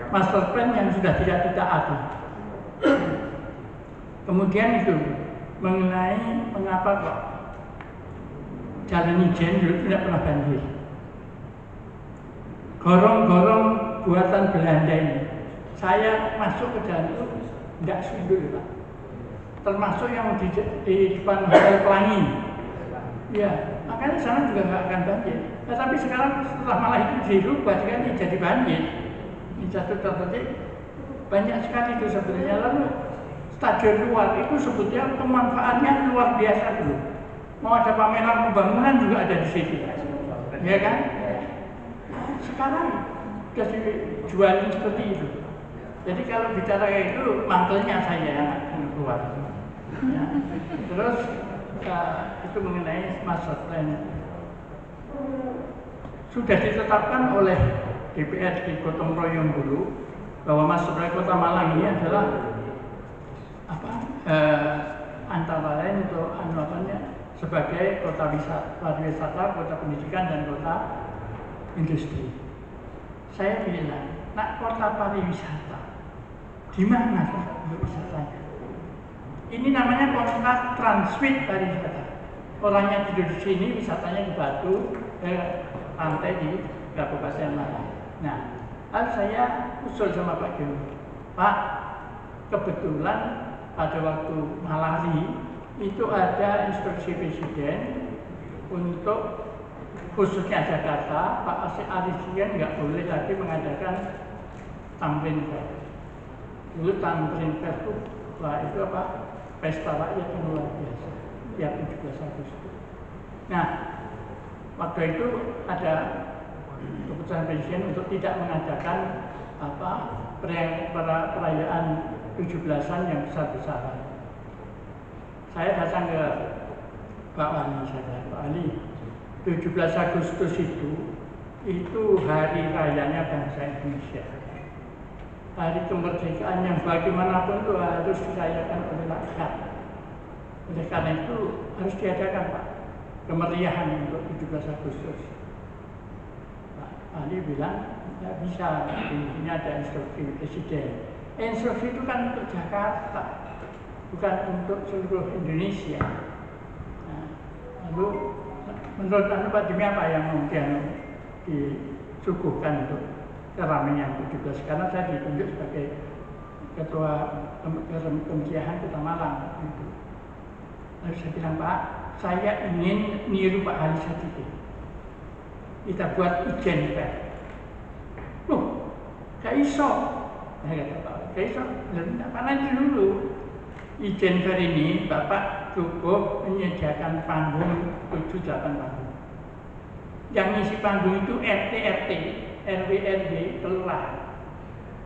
master plan yang sudah tidak ditaati. Kemudian itu mengenai mengapa kok Jalan Ijen dulu tidak pernah banjir. Gorong-gorong buatan Belanda ini, saya masuk ke jalan itu tidak sundul Pak. Termasuk yang di depan Hotel Pelangi. Ya, makanya sana juga nggak akan banjir. Tetapi sekarang setelah malah itu dirubah kan jadi banjir. Di satu titik banyak sekali itu sebenarnya. Lalu stadion luar itu sebetulnya pemanfaatannya luar biasa dulu. Mau ada pameran pembangunan juga ada di situ, ya kan? Sekarang sudah dijualin seperti itu. Jadi kalau bicara itu mantelnya saya yang akan keluar. Ya. Terus itu mengenai master plan sudah ditetapkan oleh DPRD gotong royong dulu bahwa master plan Kota Malang ini adalah antara lain untuk sebagai kota wisata, kota pendidikan dan kota industri. Saya bilang, nak kota pariwisata, di mana kota wisatanya? Ini namanya kota transmit pariwisata. Orangnya tidur di sini, wisatanya ke Batu, pantai di Kabupaten Malang. Nah, lalu saya usul sama Pak Guru, Pak, kebetulan pada waktu Malari itu ada instruksi Presiden untuk khususnya Jakarta, Pak Arifin nggak boleh lagi mengadakan Tamrin Fair. Dulu Tamrin Fair itu apa? Pesta rakyat yang luar biasa, tiap 17 Agustus. Nah, waktu itu ada keputusan Presiden untuk tidak mengadakan perayaan 17-an yang besar-besaran. Saya datang ke Pak Wali, Pak Wali, 17 Agustus itu hari rayanya bangsa Indonesia. Hari kemerdekaan yang bagaimanapun itu harus dirayakan oleh rakyat. Oleh karena itu harus diadakan Pak, kemeriahan untuk 17 Agustus. Pak Ali bilang, tidak bisa, ini ada instruksi Presiden. Instruksi itu kan untuk Jakarta, bukan untuk seluruh Indonesia. Nah, lalu menurut Pak Jimmy apa yang mungkin disuguhkan untuk keramaian 17? Karena saya ditunjuk sebagai Ketua Kemeriahan Kota Malang. Lalu saya bilang, Pak, saya ingin niru Pak Ali Sadikin. Kita buat ijen Pak. Loh, gak iso. Saya kata Pak, gak iso. Nanti dulu. Ijen Fair ini Bapak cukup menyediakan panggung 7-8 panggung. Yang ngisi panggung itu RT, RW, RW, kelurahan.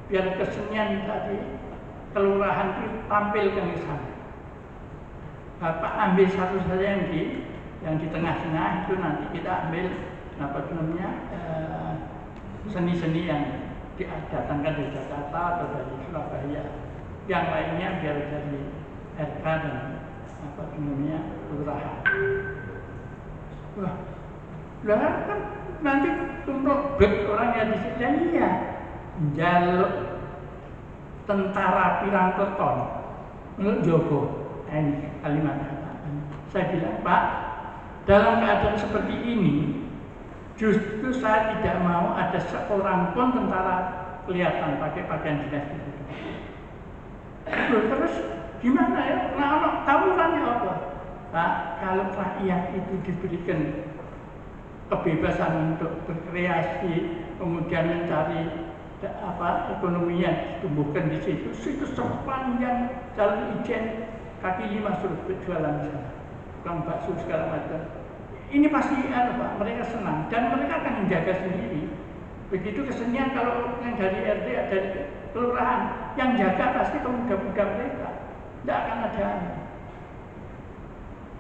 Biar kesenian tadi kelurahan itu tampilkan di sana. Bapak ambil satu saja yang di tengah-tengah itu nanti kita ambil seni-seni yang didatangkan dari Jakarta atau dari Surabaya. Yang lainnya biar dari RK dan kelurahan. Wah, lah kan nanti untuk orang yang di sini ya jaluk tentara pirang keton menurut Joko. Ini kalimat saya bilang, Pak, dalam keadaan seperti ini justru saya tidak mau ada seorang pun tentara kelihatan pakai pakaian dinas itu. Terus gimana ya? Nah, tawurannya apa? Pak, kalau rakyat itu diberikan kebebasan untuk berkreasi, kemudian mencari ekonominya ditumbuhkan di situ sepanjang jalur ijen kaki 5 suruh berjualan di sana, tukang bakso segala macam. Ini pasti Pak, mereka senang dan mereka akan menjaga sendiri. Begitu kesenian kalau yang dari RT dari kelurahan yang jaga pasti pemuda-pemuda mereka, tidak akan ada.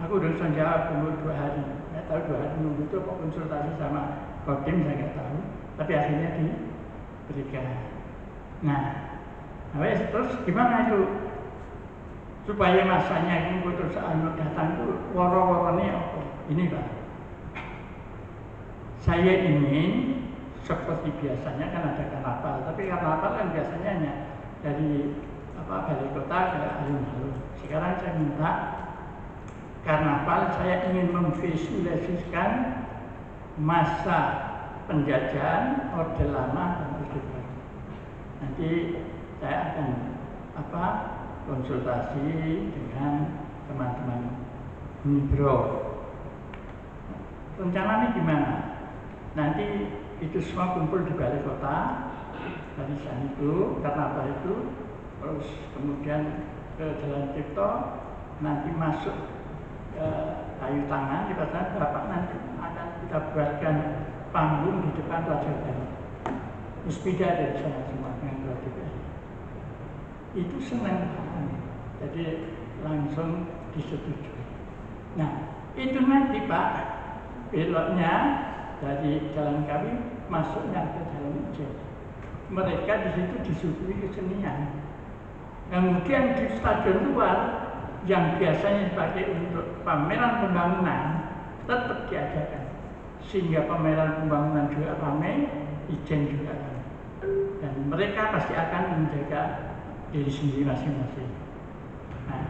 Aku udah bisa jawab tunggu 2 hari, nggak tahu 2 hari nunggu itu kok konsultasi sama Kodim saya nggak tahu, tapi akhirnya diberikan. Nah, terus gimana itu supaya masanya ini terus datang itu woro-worone apa? Ini Pak, saya ingin seperti biasanya kan ada karnaval, tapi karnaval kan biasanya hanya dari balai kota ke alun-alun. Sekarang saya minta karnaval, saya ingin memvisualisasikan masa penjajahan Orde Lama dan Orde Baru. Nanti saya akan konsultasi dengan teman-teman Nibro. rencananya gimana? Nanti itu semua kumpul di balai kota, dari sana itu, karena apa itu, terus kemudian ke Jalan Cipto, nanti masuk ke Kayu Tangan, di sana Bapak nanti akan kita buatkan panggung di depan Raja Bali. Muspida dari sana semua dengan Raja Bali. Itu senang, jadi langsung disetujui. Nah, itu nanti Pak, beloknya dari Jalan Kawi masuknya ke Jalan Ijen. Mereka di situ disuguhi kesenian. Kemudian di stadion luar yang biasanya dipakai untuk pameran pembangunan tetap diadakan, sehingga pameran pembangunan juga ramai, Ijen juga ramai. Dan mereka pasti akan menjaga diri sendiri masing-masing. Nah,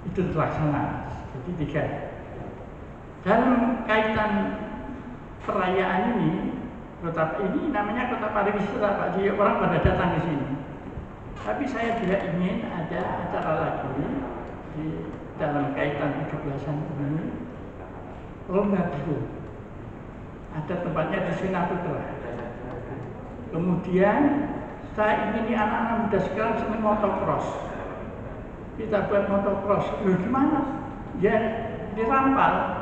itu terlaksana. Jadi 3. Dalam kaitan perayaan ini, kota ini namanya kota pariwisata Pak, jadi orang pada datang ke sini. Tapi saya juga ingin ada acara lagi di dalam kaitan 17-an ini, lomba biru. Ada tempatnya di Sinaputra. Kemudian saya ingin anak-anak muda sekarang senang motocross. Kita buat motocross. Loh gimana? Ya dirampal.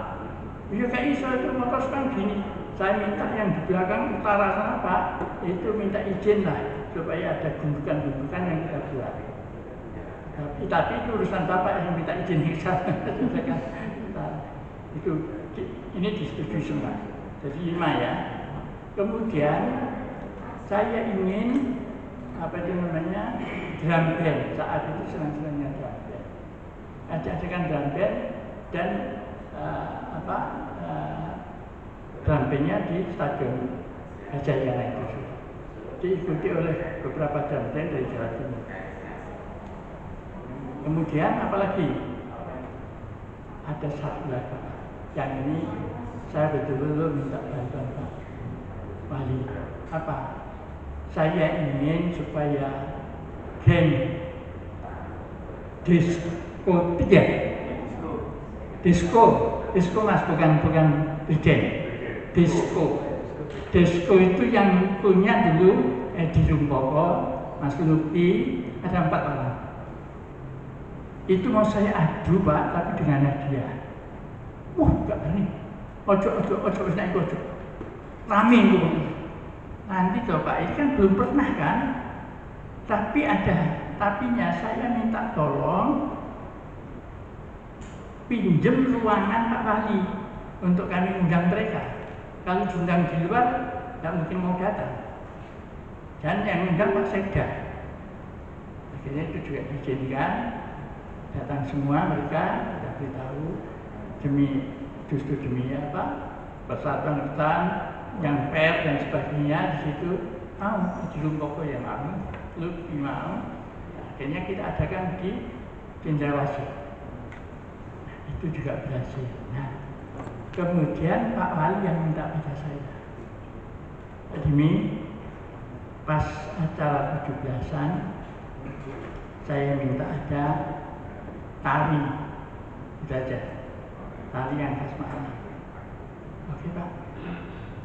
Ya kayak itu motocross kan gini. Saya minta yang di belakang utara sana Pak, itu minta izin lah supaya ada gundukan-gundukan yang kita buat. Tapi itu urusan Bapak yang minta izin ke sana. Itu ini disetujui semua. Jadi 5 ya. Kemudian saya ingin apa itu namanya drum band, saat itu senang-senangnya drum band. Ajakan drum band dan drum bandnya di Stadion Gajayana itu diikuti oleh beberapa drum band dari Jawa Timur. Kemudian apalagi ada satu lagi yang ini saya betul-betul minta bantuan Pak Wali. Apa? Saya ingin supaya game disco mas, bukan band, disco itu yang punya dulu Edi Rumpoko, Mas Lupi, ada 4 orang. Itu mau saya adu Pak, tapi dengan hadiah. Enggak berani. Ojo naik ojo. Rame itu. Nanti Bapak ini kan belum pernah kan, tapi ada tapinya. Saya minta tolong pinjem ruangan Pak Wali untuk kami undang mereka. Kalau diundang di luar, tidak mungkin mau datang. Dan yang undang Pak Sekda. Akhirnya itu juga diizinkan, datang semua mereka, kita beritahu justru demi apa? Persatuan hutan yang fair dan sebagainya. Di situ mau di Rumpoko yang mau, lebih mau. Akhirnya kita adakan di Cendrawasih. Itu juga berhasil. Nah, kemudian Pak Wali yang minta pada saya, Dimi, pas acara 17-an, saya minta ada tari, itu aja, tari yang khas Malang. Oke Pak,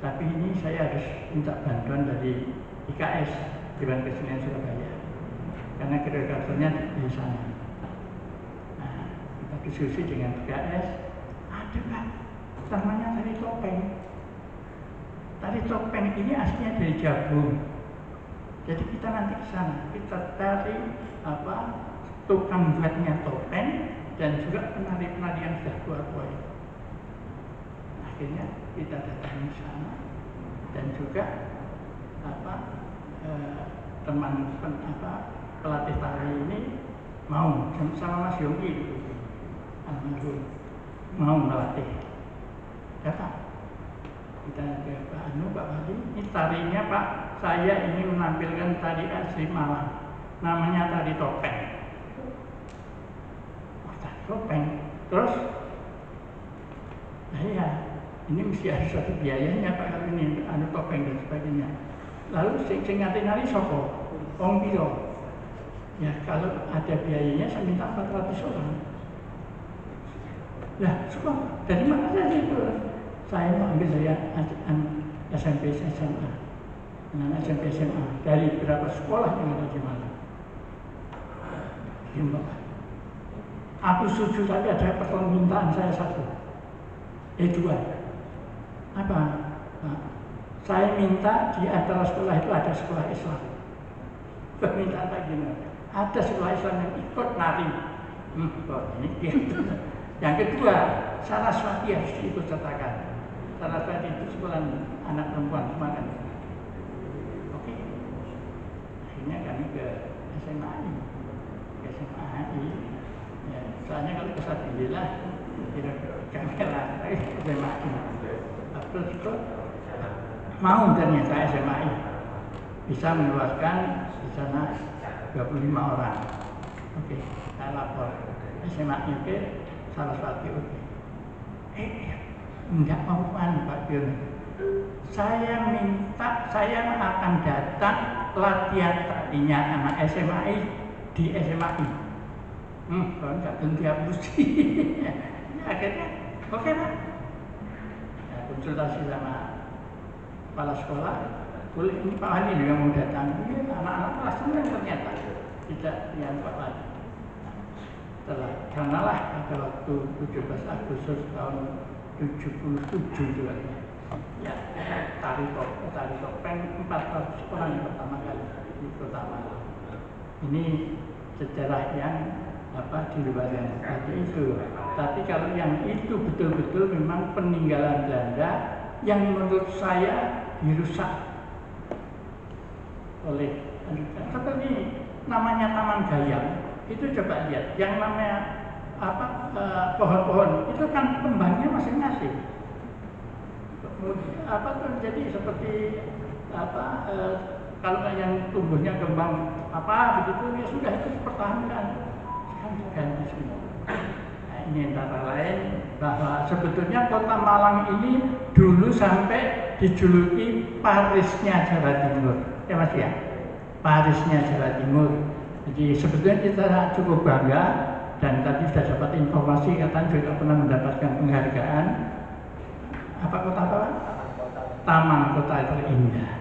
tapi ini saya harus minta bantuan dari IKS, Dewan Kesenian Surabaya, karena koreografernya di sana. Nah, kita diskusi dengan IKS, ada Pak, namanya tari topeng. Tari topeng ini aslinya dari Jabung. Jadi kita nanti ke sana, kita cari tukang buatnya topeng dan juga penari-penari yang sudah tua-tua itu. Akhirnya kita datang ke sana dan juga teman pelatih tari ini mau sama Mas Yongki itu, mau melatih. Ya Pak, kita ke Pak Wali, ini tarinya Pak, saya ingin menampilkan tari asli Malang, namanya tari topeng. Tari topeng, terus, nah ya, ini mesti ada suatu biayanya Pak, kalau ini topeng dan sebagainya. Lalu sing nari soko, Om Piro. Ya kalau ada biayanya saya minta 400 orang. Lah, dari mana saja itu? saya mau ambil dari SMP SMA, anak SMP SMA dari beberapa sekolah yang ada di Malang. Aku setuju, tapi ada permintaan saya satu, dua. Apa? Nah, saya minta di antara sekolah itu ada sekolah Islam. Permintaan saya gimana? Ada sekolah Islam yang ikut nari. Ini gitu. Yang kedua, Saraswati harus diikut sertakan. Saraswati itu sekolah anak perempuan semua kan. Oke. Akhirnya kami ke SMA ini. Ke SMA ini. Ya, soalnya kalau ke Sabilillah kira-kira kami SMA ini. Terus itu mau ternyata SMA ini bisa mengeluarkan di sana 25 orang. Oke, saya lapor SMA itu Saraswati. Enggak mau Pak Bion. Saya minta, saya akan datang latihan tadinya anak SMA di SMA ini. Kalau enggak tentu dihapusi. Akhirnya, oke Pak. Ya, konsultasi sama kepala sekolah, boleh ini Pak Hani juga mau datang. Anak-anak kelas senang ternyata tidak yang Pak Hani. Karenalah pada waktu 17 Agustus tahun 77 juga ya, tari topeng 400 orang yang pertama kali di Kota Malang. Ini sejarah yang di luar yang tadi itu. Tapi kalau yang itu betul-betul memang peninggalan Belanda yang menurut saya dirusak oleh seperti namanya Taman Gayam. Itu coba lihat, yang namanya pohon-pohon itu kan kembangnya masing-masing. Jadi seperti kalau yang tumbuhnya kembang begitu ya sudah itu dipertahankan, kan diganti semua. Nah, ini antara lain bahwa sebetulnya Kota Malang ini dulu sampai dijuluki Parisnya Jawa Timur, ya Mas ya, Parisnya Jawa Timur. Jadi sebetulnya kita cukup bangga, dan tadi sudah dapat informasi katanya juga pernah mendapatkan penghargaan kota apa? Taman Kota Terindah.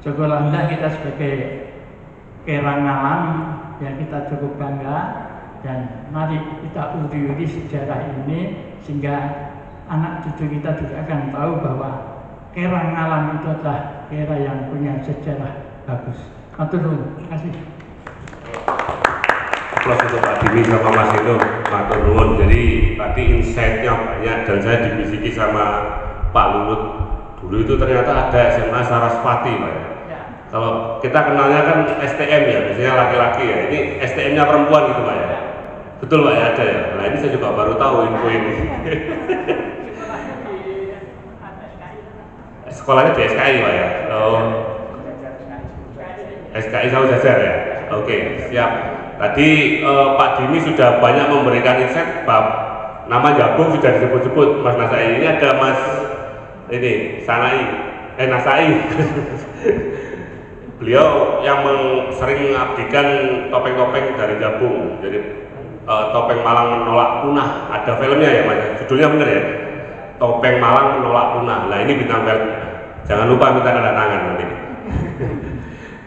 Syukurlah kita sebagai kerang alam yang kita cukup bangga, dan mari kita uri-uri sejarah ini sehingga anak cucu kita juga akan tahu bahwa kerang alam itu adalah kera yang punya sejarah bagus. Matur nuwun, terima kasih. Plus untuk Pak Dini sama Mas itu, matur nuwun. Jadi tadi insight-nya banyak, dan saya dibisiki sama Pak Lulut. Dulu itu ternyata ada SMA Saraswati, Pak ya. Kalau kita kenalnya kan STM ya, biasanya laki-laki ya. Ini STM-nya perempuan gitu Pak ya. Betul Pak ya, ada ya. Nah ini saya juga baru tahu info ini. Sekolahnya di SKI Pak ya. Oh. SKI Sawu Jajar ya. Oke, siap. Tadi Pak Dini sudah banyak memberikan insight, nama Jagung sudah disebut-sebut Mas Nasai. Ini ada Mas ini Nasai. Beliau yang sering mengabdikan topeng-topeng dari Jabung. Jadi Topeng Malang Menolak Punah. Ada filmnya ya Mas, judulnya bener ya, Topeng Malang Menolak Punah. Nah ini bintang film. Jangan lupa minta tanda tangan nanti.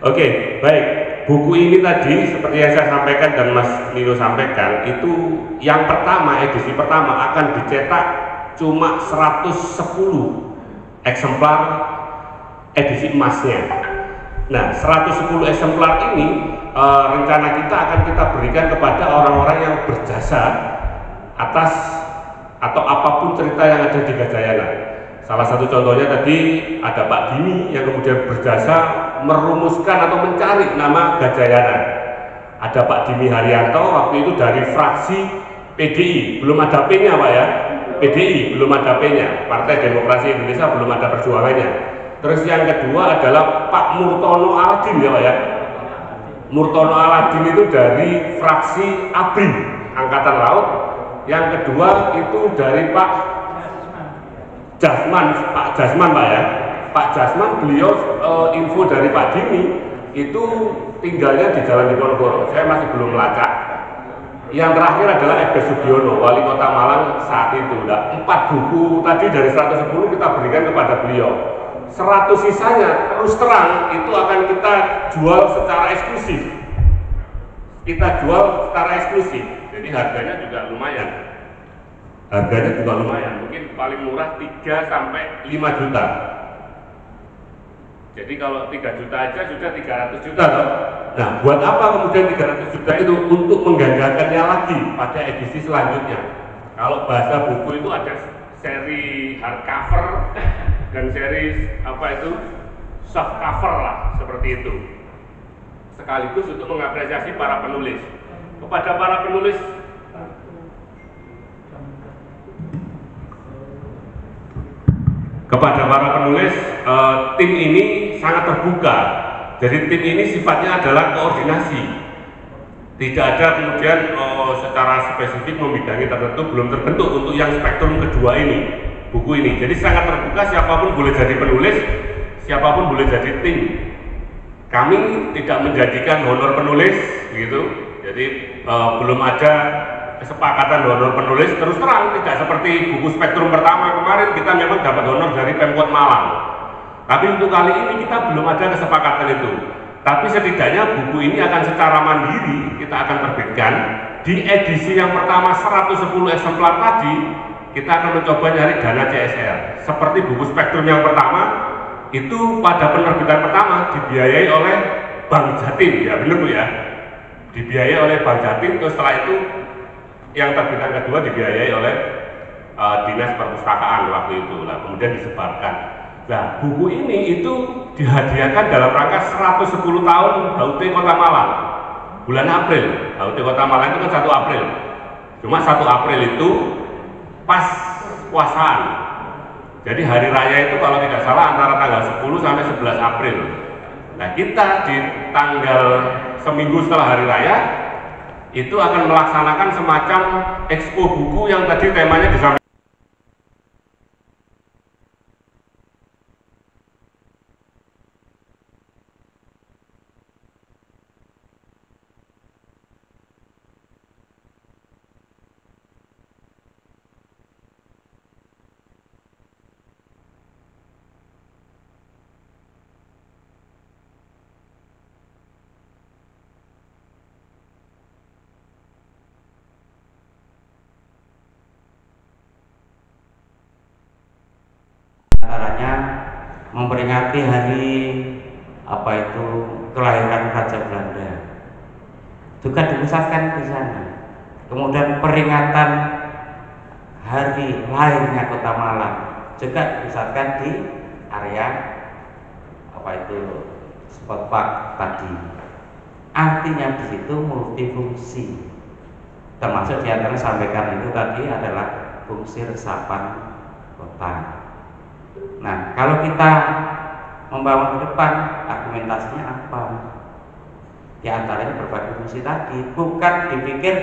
Oke, baik. Buku ini tadi seperti yang saya sampaikan dan Mas Nino sampaikan, itu yang pertama, edisi pertama akan dicetak cuma 110 eksemplar edisi emasnya. Nah, 110 eksemplar ini rencana kita akan kita berikan kepada orang-orang yang berjasa atas atau apapun cerita yang ada di Gajayana. Salah satu contohnya tadi ada Pak Dini yang kemudian berjasa merumuskan atau mencari nama Gajayana. Ada Pak Dini Haryanto waktu itu dari fraksi PDI, belum ada P-nya Pak ya, PDI belum ada P-nya, Partai Demokrasi Indonesia belum ada perjuangannya. Terus yang kedua adalah Pak Murtono Aladin ya Pak ya. Murtono Aladin itu dari fraksi ABRI, Angkatan Laut. Yang kedua itu dari Pak Jasman Pak ya. Pak Jasman, beliau info dari Pak Dini itu tinggalnya di Jalan Diponegoro. Saya masih belum melacak. Yang terakhir adalah F.B. Sugiono, Wali Kota Malang saat itu. Nah, 4 buku tadi dari 110 kita berikan kepada beliau. 100 sisanya terus terang itu akan kita jual secara eksklusif. Kita jual secara eksklusif. Jadi harganya juga lumayan. Harganya juga lumayan. Mungkin paling murah 3 sampai 5 juta. Jadi kalau 3 juta aja sudah 300 juta loh. Nah, buat apa kemudian 300 juta itu? Untuk menggandakannya lagi pada edisi selanjutnya. Kalau bahasa buku itu ada seri hardcover dan seri soft cover lah, seperti itu. Sekaligus untuk mengapresiasi para penulis. Kepada para penulis, tim ini sangat terbuka. Jadi tim ini sifatnya adalah koordinasi. Tidak ada kemudian secara spesifik membidangi tertentu, belum terbentuk untuk yang spektrum kedua ini, buku ini. Jadi sangat terbuka, siapapun boleh jadi penulis, siapapun boleh jadi tim. Kami tidak menjadikan honor penulis, gitu. Jadi belum ada kesepakatan honor penulis. Terus terang tidak seperti buku spektrum pertama kemarin, kita memang dapat honor dari Pemkot Malang. Tapi untuk kali ini kita belum ada kesepakatan itu. Tapi setidaknya buku ini akan secara mandiri kita akan terbitkan. Di edisi yang pertama 110 eksemplar tadi, kita akan mencoba nyari dana CSR. Seperti buku spektrum yang pertama, itu pada penerbitan pertama dibiayai oleh Bank Jatim, ya benar Bu ya? Dibiayai oleh Bank Jatim, terus setelah itu yang terbitan kedua dibiayai oleh Dinas Perpustakaan waktu itu. Nah, kemudian disebarkan. Nah, buku ini itu dihadiahkan dalam rangka 110 tahun HUT Kota Malang. Bulan April, HUT Kota Malang itu kan 1 April. Cuma 1 April itu pas puasaan. Jadi hari raya itu kalau tidak salah antara tanggal 10 sampai 11 April. Nah, kita di tanggal seminggu setelah hari raya itu akan melaksanakan semacam expo buku yang tadi temanya disampaikan. Antaranya memperingati hari kelahiran Raja Belanda, juga dipusatkan di sana. Kemudian peringatan hari lahirnya Kota Malang juga dipusatkan di area spot park tadi. Artinya di situ multifungsi, termasuk diantara sampaikan itu tadi adalah fungsi resapan kota. Nah, kalau kita membawa ke depan, argumentasinya apa? Di antaranya berbagai fungsi tadi, bukan dipikir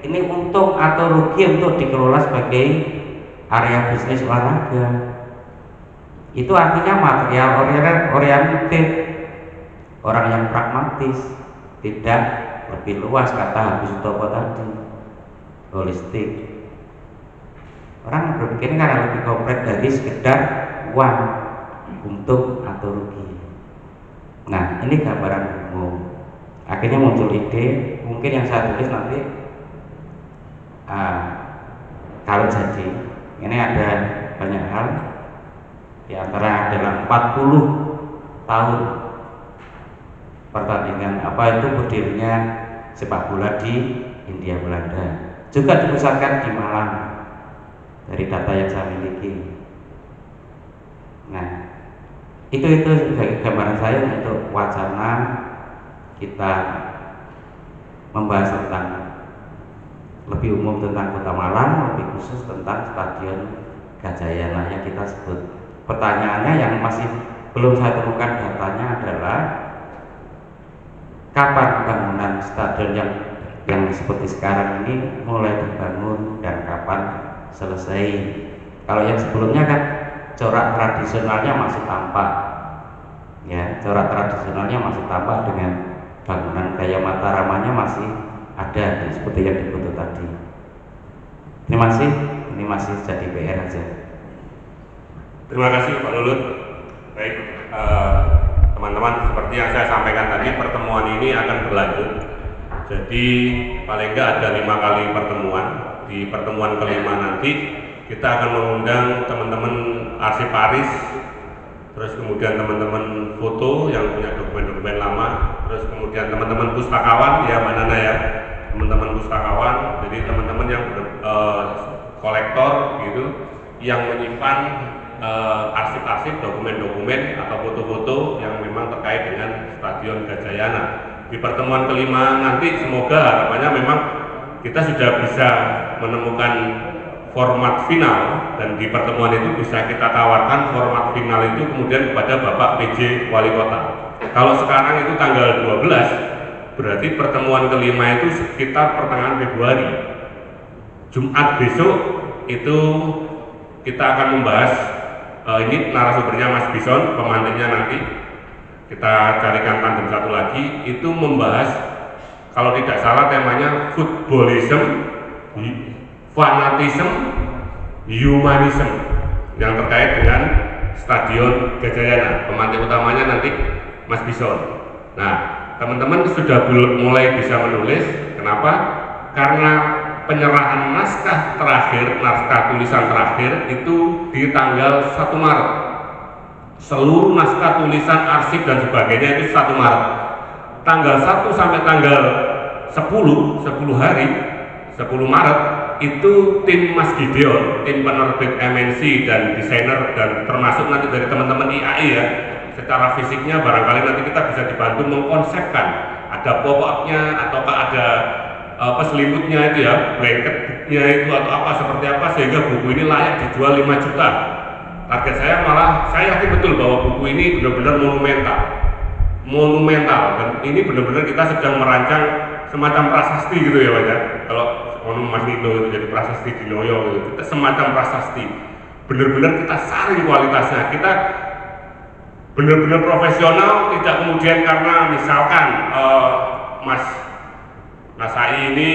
ini untung atau rugi untuk dikelola sebagai area bisnis olahraga. Itu artinya material oriented, orang yang pragmatis, tidak lebih luas kata Habis Sutopo tadi, holistik. Orang berpikir karena lebih kompleks dari sekedar uang, untung atau rugi. Nah, ini gambaran umum. Akhirnya muncul ide, mungkin yang saya tulis nanti kalau jadi, ini ada banyak hal. Di antara adalah 40 tahun pertandingan berdirinya sepak bola di Hindia Belanda, juga dipusatkan di Malang dari data yang saya miliki. Nah, itu sebagai gambaran saya untuk wacana kita membahas tentang lebih umum tentang Kota Malang, lebih khusus tentang Stadion Gajayana yang kita sebut. Pertanyaannya yang masih belum saya temukan datanya adalah kapan bangunan stadion yang seperti sekarang ini mulai dibangun dan kapan selesai. Kalau yang sebelumnya kan corak tradisionalnya masih tampak, ya, corak tradisionalnya masih tampak dengan bangunan gaya Mataramanya masih ada seperti yang difoto tadi. Terima kasih, ini masih jadi PR aja. Terima kasih Pak Lulut. Baik, teman-teman, seperti yang saya sampaikan tadi, pertemuan ini akan berlanjut. Jadi paling nggak ada 5 kali pertemuan. Di pertemuan kelima nanti kita akan mengundang teman-teman arsiparis, terus kemudian teman-teman foto yang punya dokumen-dokumen lama, terus kemudian teman-teman pustakawan, ya Mbak Nana ya, teman-teman pustakawan, jadi teman-teman yang kolektor gitu, yang menyimpan arsip-arsip, dokumen-dokumen atau foto-foto yang memang terkait dengan Stadion Gajayana. Di pertemuan kelima nanti semoga harapannya memang kita sudah bisa menemukan format final, dan di pertemuan itu bisa kita tawarkan format final itu kemudian kepada Bapak PJ Wali Kota. Kalau sekarang itu tanggal 12, berarti pertemuan kelima itu sekitar pertengahan Februari. Jumat besok itu kita akan membahas, ini narasumbernya Mas Bison, pemantiknya nanti kita carikan tandem satu lagi, itu membahas, kalau tidak salah temanya footballism, fanatism, humanism, yang terkait dengan Stadion Gajayana. Pemantik utamanya nanti Mas Bison. Nah, teman-teman sudah mulai bisa menulis. Kenapa? Karena penyerahan naskah terakhir, naskah tulisan terakhir itu di tanggal 1 Maret. Seluruh naskah tulisan, arsip dan sebagainya itu 1 Maret. Tanggal 1 sampai tanggal 10 hari, 10 Maret itu tim Mas Gideon, tim penerbit MNC dan desainer, dan termasuk nanti dari teman-teman IAI ya, secara fisiknya barangkali nanti kita bisa dibantu mengkonsepkan, ada pop-up-nya ataukah ada selimutnya itu ya, blanketnya itu atau apa seperti apa, sehingga buku ini layak dijual 5 juta. Target saya malah, saya yakin betul bahwa buku ini benar-benar monumental, dan ini benar-benar kita sedang merancang semacam prasasti gitu ya Pak ya. Kalau Mas Nino itu jadi prasasti di Noyo gitu, kita semacam prasasti, benar-benar kita saring kualitasnya, kita benar-benar profesional, tidak kemudian karena misalkan Mas Nasai ini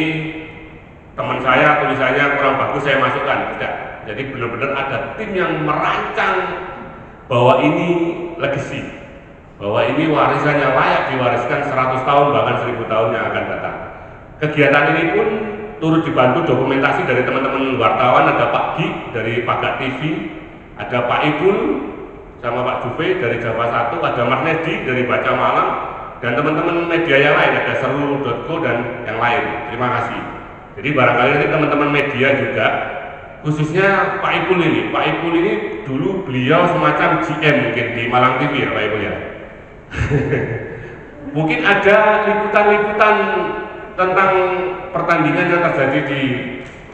teman saya tulisannya kurang bagus saya masukkan, tidak. Jadi benar-benar ada tim yang merancang bahwa ini legacy, bahwa ini warisannya layak diwariskan 100 tahun bahkan 1000 tahun yang akan datang. Kegiatan ini pun turut dibantu dokumentasi dari teman-teman wartawan, ada Pak Gi dari Pagat TV, ada Pak Ibul sama Pak Juve dari Jawa 1, ada Mas Nedi dari Baca Malam, dan teman-teman media yang lain, ada seru.co dan yang lain. Terima kasih. Jadi barangkali nanti teman-teman media juga, khususnya Pak Ipul ini dulu beliau semacam GM mungkin di Malang TV ya Pak Ipul ya. Mungkin ada liputan-liputan tentang pertandingan yang terjadi di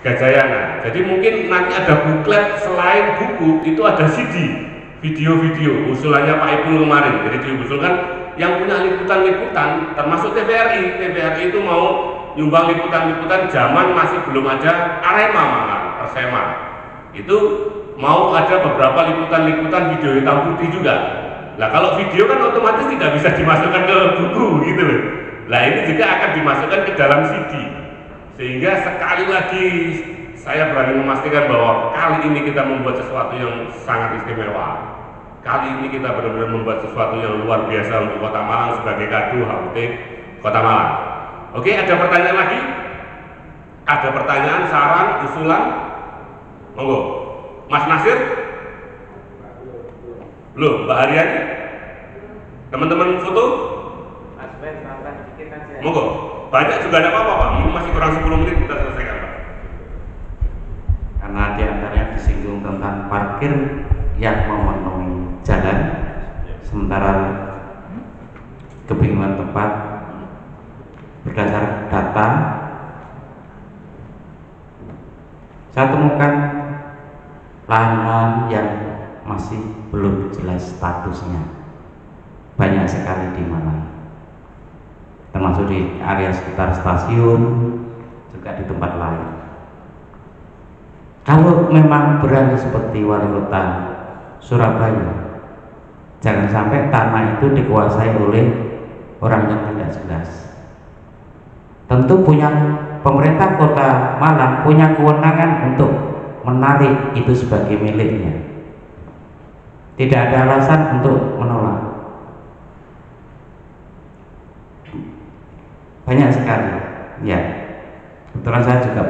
Gajayana. Jadi mungkin nanti ada buklet, selain buku itu ada CD, video-video usulannya Pak Ipul kemarin. Jadi diusulkan yang punya liputan-liputan, termasuk TVRI. TVRI itu mau nyumbang liputan-liputan zaman masih belum ada Arema malah, Persema. Itu mau ada beberapa liputan-liputan video hitam putih juga. Nah kalau video kan otomatis tidak bisa dimasukkan ke buku gitu loh. Nah ini juga akan dimasukkan ke dalam CD. Sehingga sekali lagi saya berani memastikan bahwa kali ini kita membuat sesuatu yang sangat istimewa. Kali ini kita benar-benar membuat sesuatu yang luar biasa untuk Kota Malang sebagai kado HUT Kota Malang. Oke, ada pertanyaan lagi? Ada pertanyaan, saran, usulan? Monggo. Mas Nasir? Loh, Mbak Haryani? Teman-teman foto? Mas Ben, tambah dikit aja. Monggo. Banyak juga ada apa-apa Pak, ini masih kurang 10 menit kita selesaikan Pak. Karena diantaranya disinggung tentang parkir yang memenuhi jalan, sementara kebingungan tempat berdasarkan data saya temukan lahan yang masih belum jelas statusnya banyak sekali di Malang, termasuk di area sekitar stasiun juga di tempat lain. Kalau memang berani seperti Wali Kota Surabaya, jangan sampai tanah itu dikuasai oleh orang yang tidak jelas. tentu pemerintah Kota Malang punya kewenangan untuk menarik itu sebagai miliknya. Tidak ada alasan untuk menolak. Banyak sekali, ya. Kebetulan saya juga